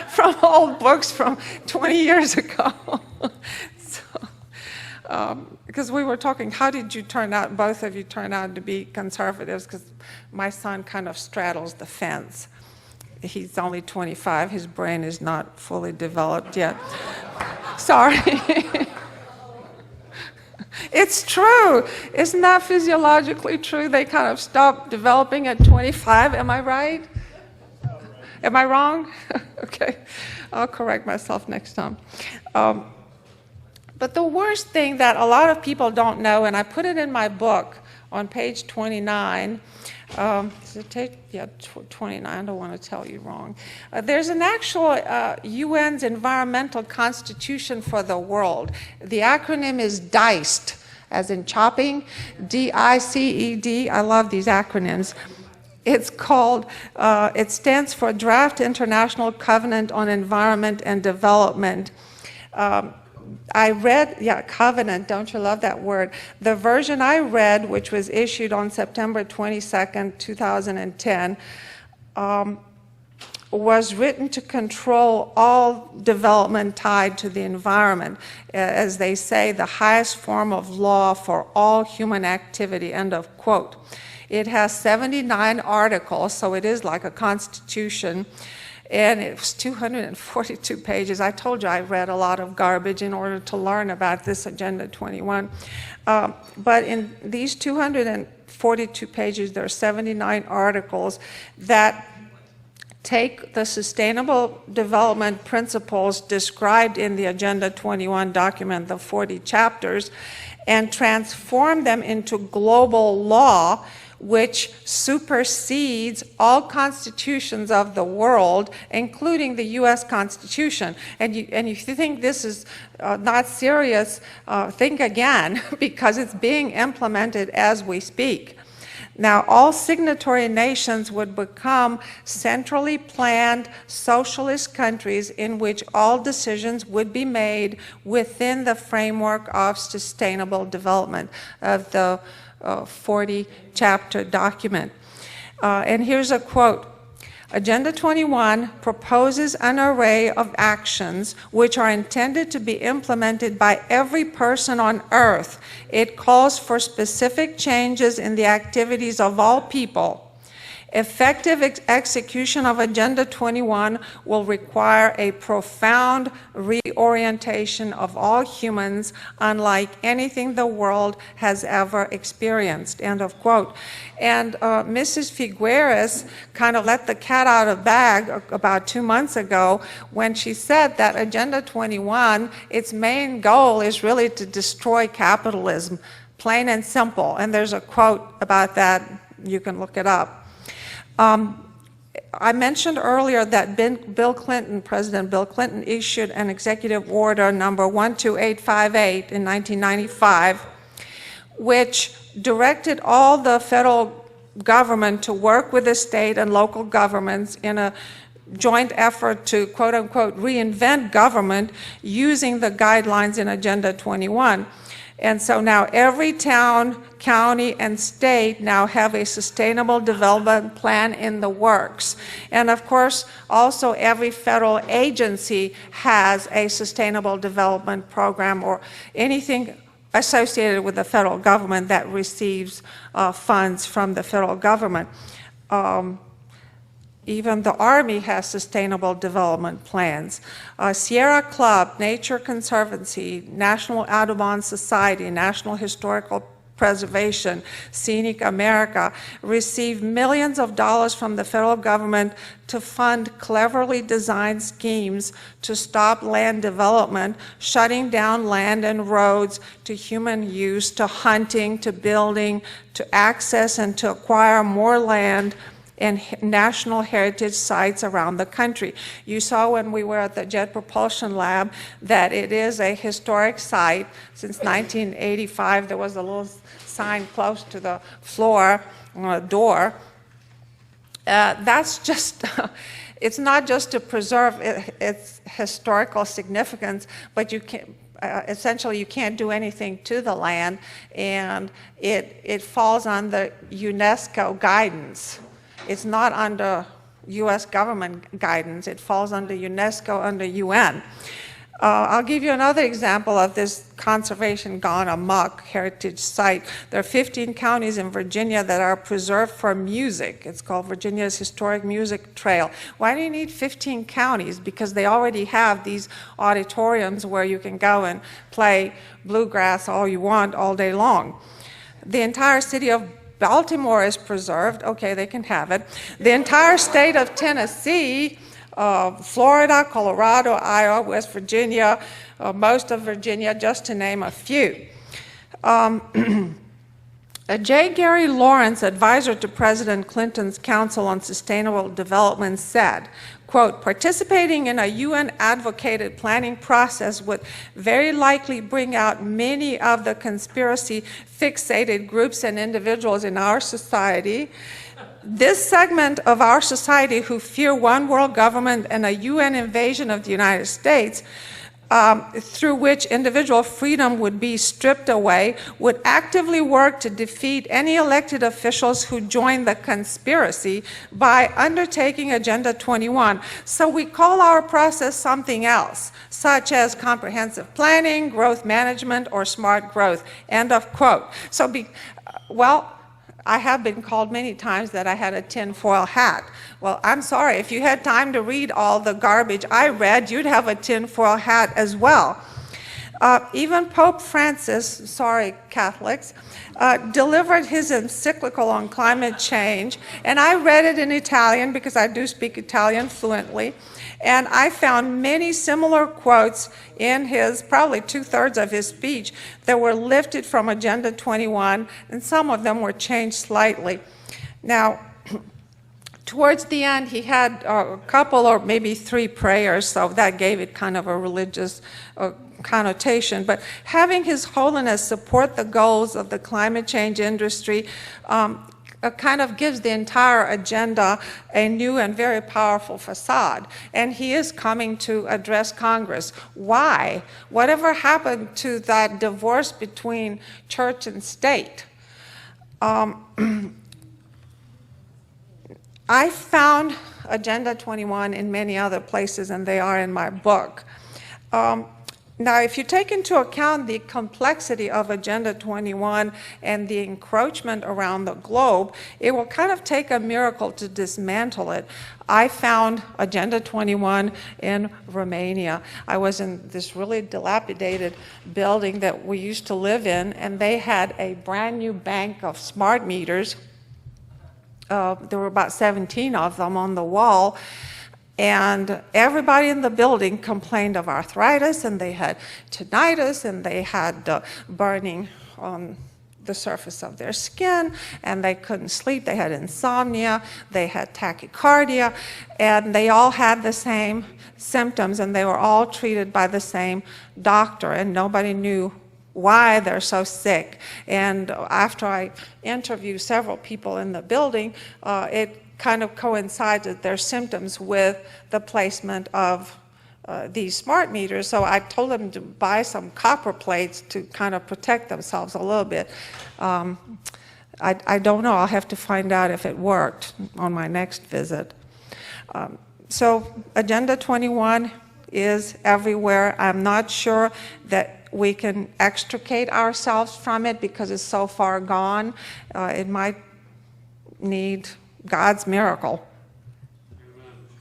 from old books from 20 years ago. Because we were talking, how did you turn out, both of you turn out to be conservatives? Because my son kind of straddles the fence. He's only 25, his brain is not fully developed yet. Sorry. It's true. Isn't that physiologically true? They kind of stop developing at 25, am I right? Am I wrong? Okay, I'll correct myself next time. But the worst thing that a lot of people don't know, and I put it in my book on page 29, does it take, yeah, 29, I don't want to tell you wrong. There's an actual UN's Environmental Constitution for the World. The acronym is DICED, as in chopping, D-I-C-E-D. I love these acronyms. It's called, it stands for Draft International Covenant on Environment and Development. I read, yeah, covenant, don't you love that word? The version I read, which was issued on September 22nd, 2010, was written to control all development tied to the environment. As they say, the highest form of law for all human activity, end of quote. It has 79 articles, so it is like a constitution. And it was 242 pages. I told you I read a lot of garbage in order to learn about this Agenda 21. But in these 242 pages, there are 79 articles that take the sustainable development principles described in the Agenda 21 document, the 40 chapters, and transform them into global law, which supersedes all constitutions of the world, including the U.S. Constitution. And if you think this is not serious, think again, because it's being implemented as we speak. Now, all signatory nations would become centrally planned socialist countries in which all decisions would be made within the framework of sustainable development of the 40-chapter document. And here's a quote. Agenda 21 proposes an array of actions which are intended to be implemented by every person on earth. It calls for specific changes in the activities of all people. Effective execution of Agenda 21 will require a profound reorientation of all humans, unlike anything the world has ever experienced, end of quote. And Mrs. Figueres kind of let the cat out of the bag about 2 months ago when she said that Agenda 21, its main goal is really to destroy capitalism, plain and simple. And there's a quote about that, you can look it up. I mentioned earlier that President Bill Clinton issued an executive order number 12858 in 1995, which directed all the federal government to work with the state and local governments in a joint effort to, quote unquote, reinvent government using the guidelines in Agenda 21. And so now every town, county, and state now have a sustainable development plan in the works. And of course, also every federal agency has a sustainable development program or anything associated with the federal government that receives funds from the federal government. Even the Army has sustainable development plans. Sierra Club, Nature Conservancy, National Audubon Society, National Historical Preservation, Scenic America receive millions of dollars from the federal government to fund cleverly designed schemes to stop land development, shutting down land and roads to human use, to hunting, to building, to access and to acquire more land and national heritage sites around the country. You saw when we were at the Jet Propulsion Lab that it is a historic site. Since 1985, there was a little sign close to the floor on a door. That's just, it's not just to preserve its historical significance, but you can, essentially you can't do anything to the land, and it falls under UNESCO guidance. It's not under U.S. government guidance. It falls under UNESCO, under UN. I'll give you another example of this conservation gone amok heritage site. There are 15 counties in Virginia that are preserved for music. It's called Virginia's Historic Music Trail. Why do you need 15 counties? Because they already have these auditoriums where you can go and play bluegrass all you want all day long. The entire city of Baltimore is preserved. Okay, they can have it. The entire state of Tennessee, Florida, Colorado, Iowa, West Virginia, most of Virginia, just to name a few. J. Gary Lawrence, advisor to President Clinton's Council on Sustainable Development, said, quote, participating in a UN-advocated planning process would very likely bring out many of the conspiracy-fixated groups and individuals in our society. This segment of our society who fear one world government and a UN invasion of the United States, through which individual freedom would be stripped away, would actively work to defeat any elected officials who join the conspiracy by undertaking Agenda 21. So we call our process something else, such as comprehensive planning, growth management, or smart growth, end of quote. So, well, I have been called many times that I had a tinfoil hat. Well, I'm sorry, if you had time to read all the garbage I read, you'd have a tinfoil hat as well. Even Pope Francis, sorry Catholics, delivered his encyclical on climate change, and I read it in Italian because I do speak Italian fluently, and I found many similar quotes in his, probably 2/3 of his speech, that were lifted from Agenda 21, and some of them were changed slightly. Now, towards the end, he had a couple or maybe 3 prayers, so that gave it kind of a religious connotation. But having His Holiness support the goals of the climate change industry kind of gives the entire agenda a new and very powerful facade. And he is coming to address Congress. Why? Whatever happened to that divorce between church and state? I found Agenda 21 in many other places, and they are in my book. Now, if you take into account the complexity of Agenda 21 and the encroachment around the globe, it will kind of take a miracle to dismantle it. I found Agenda 21 in Romania. I was in this really dilapidated building that we used to live in, and they had a brand new bank of smart meters. There were about 17 of them on the wall. And everybody in the building complained of arthritis, and they had tinnitus, and they had burning on the surface of their skin, and they couldn't sleep. They had insomnia, they had tachycardia, and they all had the same symptoms, and they were all treated by the same doctor, and nobody knew why they're so sick. And after I interviewed several people in the building, it kind of coincided their symptoms with the placement of these smart meters. So I told them to buy some copper plates to kind of protect themselves a little bit. I don't know. I'll have to find out if it worked on my next visit. So Agenda 21 is everywhere. I'm not sure that we can extricate ourselves from it because it's so far gone. It might need God's miracle.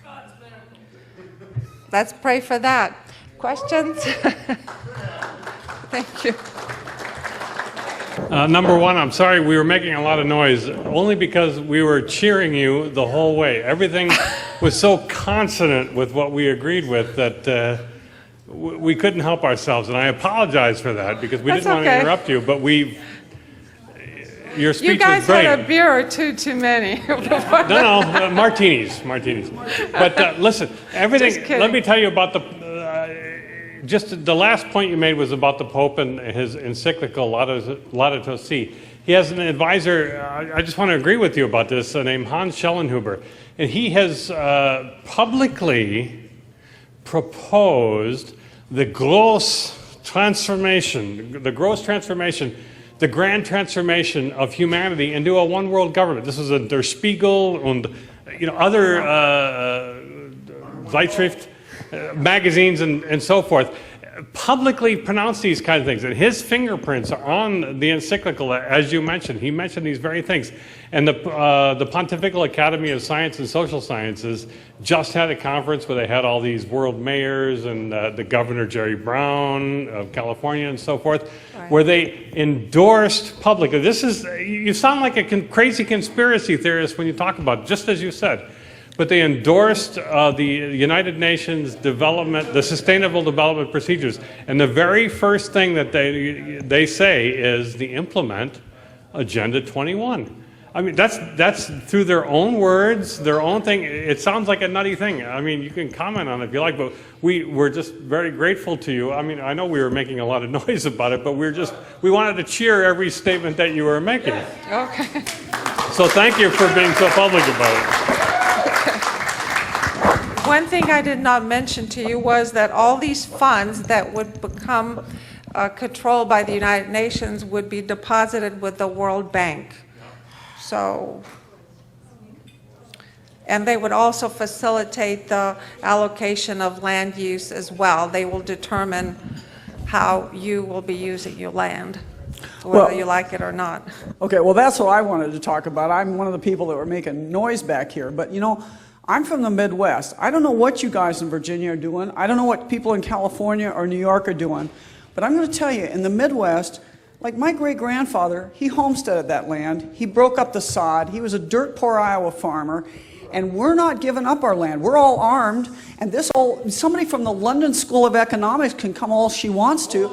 God's miracle. Let's pray for that. Questions? Thank you. Number one, I'm sorry we were making a lot of noise, only because we were cheering you the whole way. Everything was so consonant with what we agreed with that we couldn't help ourselves, and I apologize for that because we didn't want to interrupt you, but your speech was great. You guys had a beer or two too many. No, martinis. But listen, everything, let me tell you about just the last point you made was about the Pope and his encyclical Laudato Si. He has an advisor, I just want to agree with you about this, named Hans Schellenhuber. And he has publicly proposed the gross transformation, the grand transformation of humanity into a one-world government. This was in Der Spiegel and other Zeitschrift magazines and so forth. Publicly pronounce these kind of things, and his fingerprints are on the encyclical, as you mentioned. He mentioned these very things. And the Pontifical Academy of Science and Social Sciences just had a conference where they had all these world mayors and the Governor Jerry Brown of California and so forth, right, where they endorsed publicly. You sound like a crazy conspiracy theorist when you talk about it, just as you said. But they endorsed the United Nations development, the Sustainable Development Procedures. And the very first thing that they say is to implement Agenda 21. I mean, that's through their own words, their own thing. It sounds like a nutty thing. I mean, you can comment on it if you like, but we're just very grateful to you. I mean, I know we were making a lot of noise about it, but we wanted to cheer every statement that you were making. Okay. So thank you for being so public about it. One thing I did not mention to you was that all these funds that would become controlled by the United Nations would be deposited with the World Bank. So, and they would also facilitate the allocation of land use as well. They will determine how you will be using your land, whether you like it or not. Okay, well that's what I wanted to talk about. I'm one of the people that were making noise back here, but I'm from the Midwest. I don't know what you guys in Virginia are doing. I don't know what people in California or New York are doing. But But I'm going to tell you, in the Midwest, like my great-grandfather, he homesteaded that land. He broke up the sod. He was a dirt-poor Iowa farmer. And we're not giving up our land. We're all armed. And somebody from the London School of Economics can come all she wants to.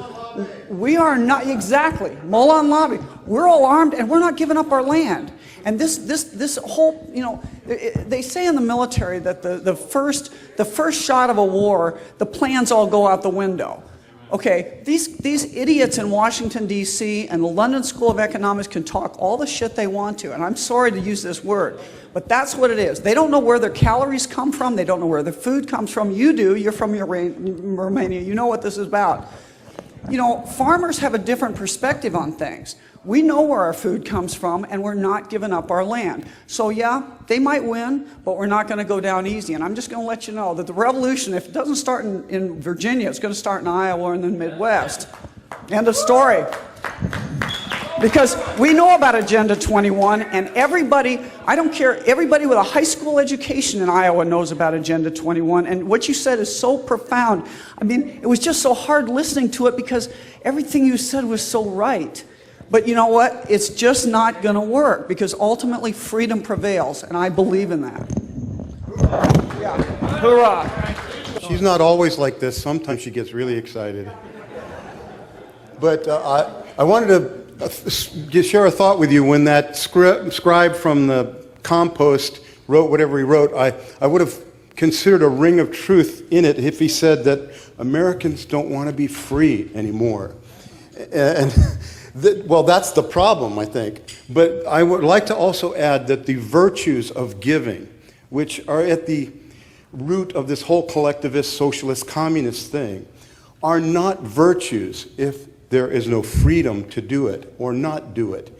We are not, exactly, Mullan lobby. We're all armed and we're not giving up our land. And this whole, you know, they say in the military that the first shot of a war, the plans all go out the window. Okay, these idiots in Washington, D.C. and the London School of Economics can talk all the shit they want to, and I'm sorry to use this word, but that's what it is. They don't know where their calories come from. They don't know where their food comes from. You do. You're from Romania. You know what this is about. You know, farmers have a different perspective on things. We know where our food comes from, and we're not giving up our land. So yeah, they might win, but we're not going to go down easy. And I'm just going to let you know that the revolution, if it doesn't start in Virginia, it's going to start in Iowa or in the Midwest. End of story. Because we know about Agenda 21, and everybody, I don't care, everybody with a high school education in Iowa knows about Agenda 21. And what you said is so profound. I mean, it was just so hard listening to it because everything you said was so right. But you know what? It's just not going to work because ultimately freedom prevails, and I believe in that. Yeah. Hoorah. She's not always like this. Sometimes she gets really excited. But I wanted to share a thought with you. When that scribe from the compost wrote whatever he wrote, I would have considered a ring of truth in it if he said that Americans don't want to be free anymore. And well, that's the problem, I think. But I would like to also add that the virtues of giving, which are at the root of this whole collectivist, socialist, communist thing, are not virtues if there is no freedom to do it or not do it.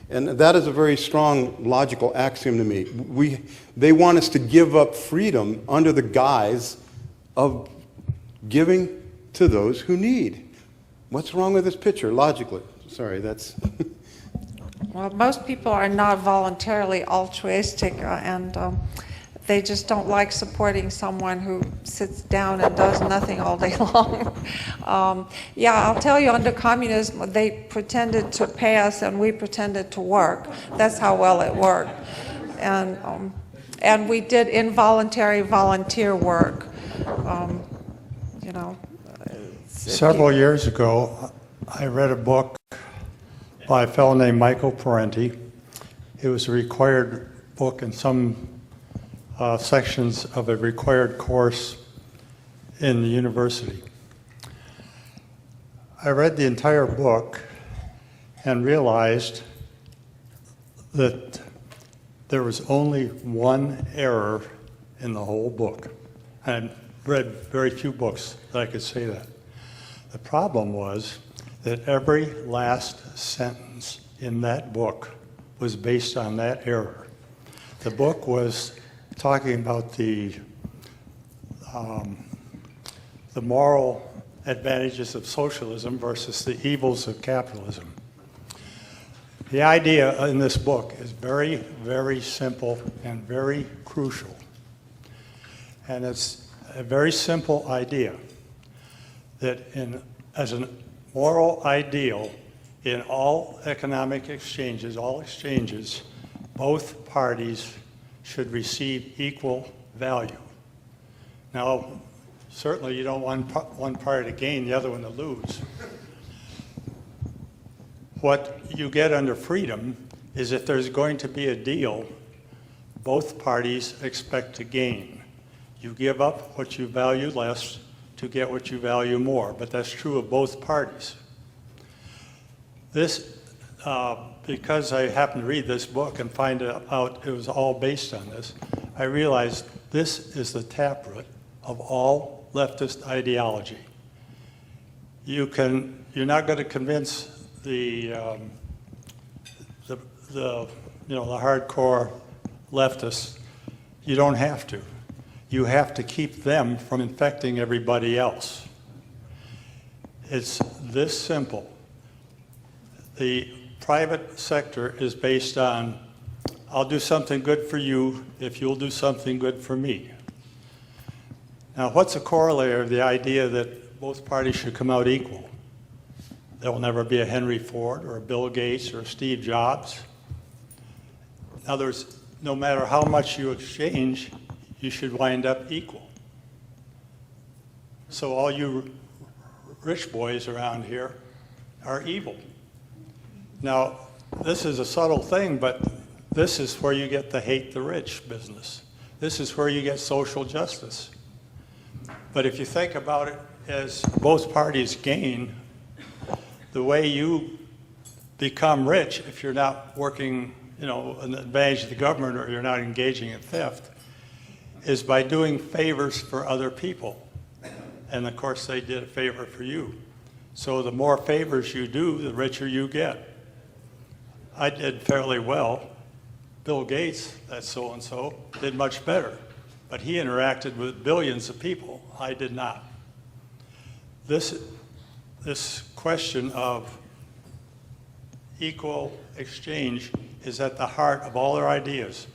And that is a very strong logical axiom to me. They want us to give up freedom under the guise of giving to those who need. What's wrong with this picture, logically? Sorry, that's... Well, most people are not voluntarily altruistic, and they just don't like supporting someone who sits down and does nothing all day long. Yeah, I'll tell you, under communism, they pretended to pay us and we pretended to work. That's how well it worked. And we did involuntary volunteer work. You know. Several years ago, I read a book by a fellow named Michael Parenti. It was a required book in some sections of a required course in the university. I read the entire book and realized that there was only one error in the whole book. I read very few books that I could say that. The problem was that every last sentence in that book was based on that error. The book was talking about the moral advantages of socialism versus the evils of capitalism. The idea in this book is very, very simple and very crucial. And it's a very simple idea that as a moral ideal in all economic exchanges, both parties should receive equal value. Now, certainly you don't want one party to gain, the other one to lose. What you get under freedom is if there's going to be a deal, both parties expect to gain. You give up what you value less to get what you value more, but that's true of both parties. This, because I happened to read this book and find out it was all based on this, I realized this is the taproot of all leftist ideology. You're not going to convince the hardcore leftists. You don't have to. You have to keep them from infecting everybody else. It's this simple. The private sector is based on, I'll do something good for you if you'll do something good for me. Now, what's a corollary of the idea that both parties should come out equal? There will never be a Henry Ford or a Bill Gates or a Steve Jobs. In other words, no matter how much you exchange, you should wind up equal. So all you rich boys around here are evil. Now, this is a subtle thing, but this is where you get the hate the rich business. This is where you get social justice. But if you think about it as both parties gain, the way you become rich, if you're not working, an advantage of the government or you're not engaging in theft, is by doing favors for other people. And of course, they did a favor for you. So the more favors you do, the richer you get. I did fairly well. Bill Gates, that's so-and-so, did much better. But he interacted with billions of people. I did not. This question of equal exchange is at the heart of all their ideas.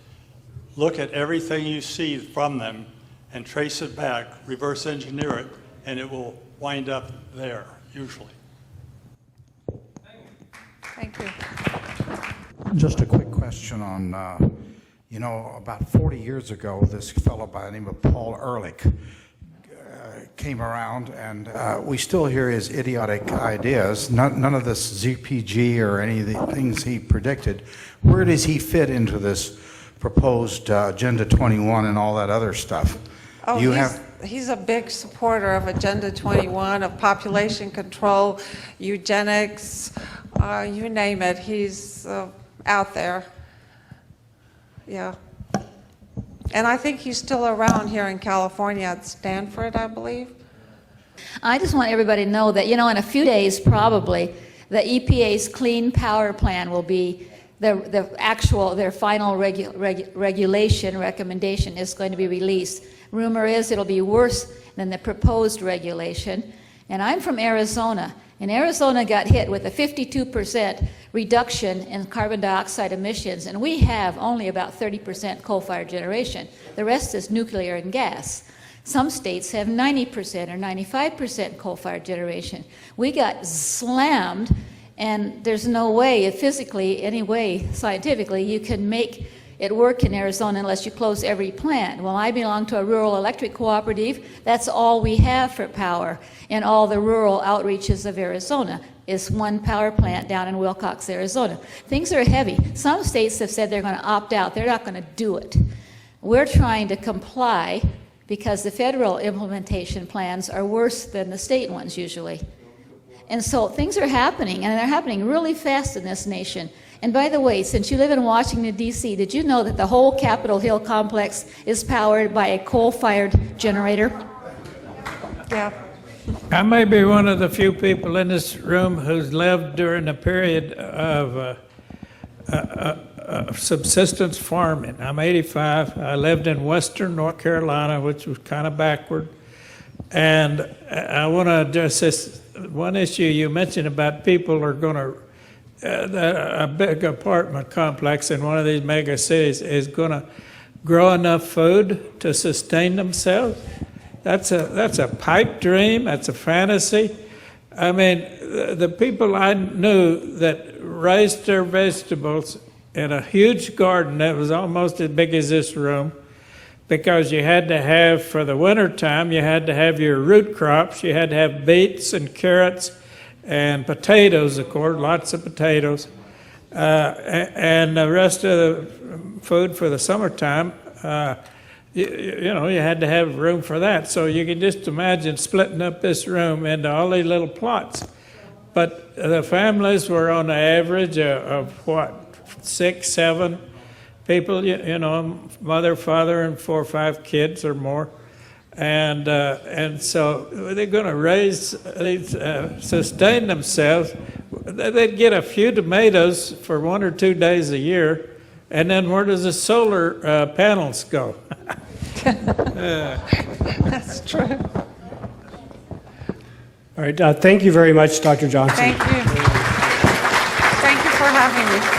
Look at everything you see from them and trace it back, reverse engineer it, and it will wind up there, usually. Thank you. Just a quick question on, about 40 years ago, this fellow by the name of Paul Ehrlich came around, and we still hear his idiotic ideas. None of this ZPG or any of the things he predicted. Where does he fit into this proposed Agenda 21 and all that other stuff? Oh, he's a big supporter of Agenda 21, of population control, eugenics, you name it. He's out there. Yeah. And I think he's still around here in California at Stanford, I believe. I just want everybody to know that, in a few days probably, the EPA's Clean Power Plan will be their final regulation recommendation is going to be released. Rumor is it'll be worse than the proposed regulation. And I'm from Arizona, and Arizona got hit with a 52% reduction in carbon dioxide emissions, and we have only about 30% coal-fired generation. The rest is nuclear and gas. Some states have 90% or 95% coal-fired generation. We got slammed, and there's no way, physically, any way, scientifically, you can make it work in Arizona unless you close every plant. Well, I belong to a rural electric cooperative. That's all we have for power in all the rural outreaches of Arizona is one power plant down in Wilcox, Arizona. Things are heavy. Some states have said they're going to opt out. They're not going to do it. We're trying to comply because the federal implementation plans are worse than the state ones usually. And so things are happening, and they're happening really fast in this nation. And by the way, since you live in Washington, D.C., did you know that the whole Capitol Hill complex is powered by a coal-fired generator? Yeah. I may be one of the few people in this room who's lived during a period of subsistence farming. I'm 85. I lived in western North Carolina, which was kind of backward. And I want to address this one issue you mentioned about people are going to a big apartment complex in one of these mega cities is going to grow enough food to sustain themselves. That's a pipe dream. That's a fantasy. I mean, the people I knew that raised their vegetables in a huge garden that was almost as big as this room, because you had to have, for the winter time, you had to have your root crops. You had to have beets and carrots and potatoes, of course, lots of potatoes, and the rest of the food for the summertime. You had to have room for that. So you can just imagine splitting up this room into all these little plots. But the families were on the average of what, 6, 7 people, mother, father, and 4 or 5 kids or more. And so they're going to sustain themselves. They'd get a few tomatoes for 1 or 2 days a year, and then where does the solar panels go? That's true. All right, thank you very much, Dr. Johnson. Thank you. Thank you for having me.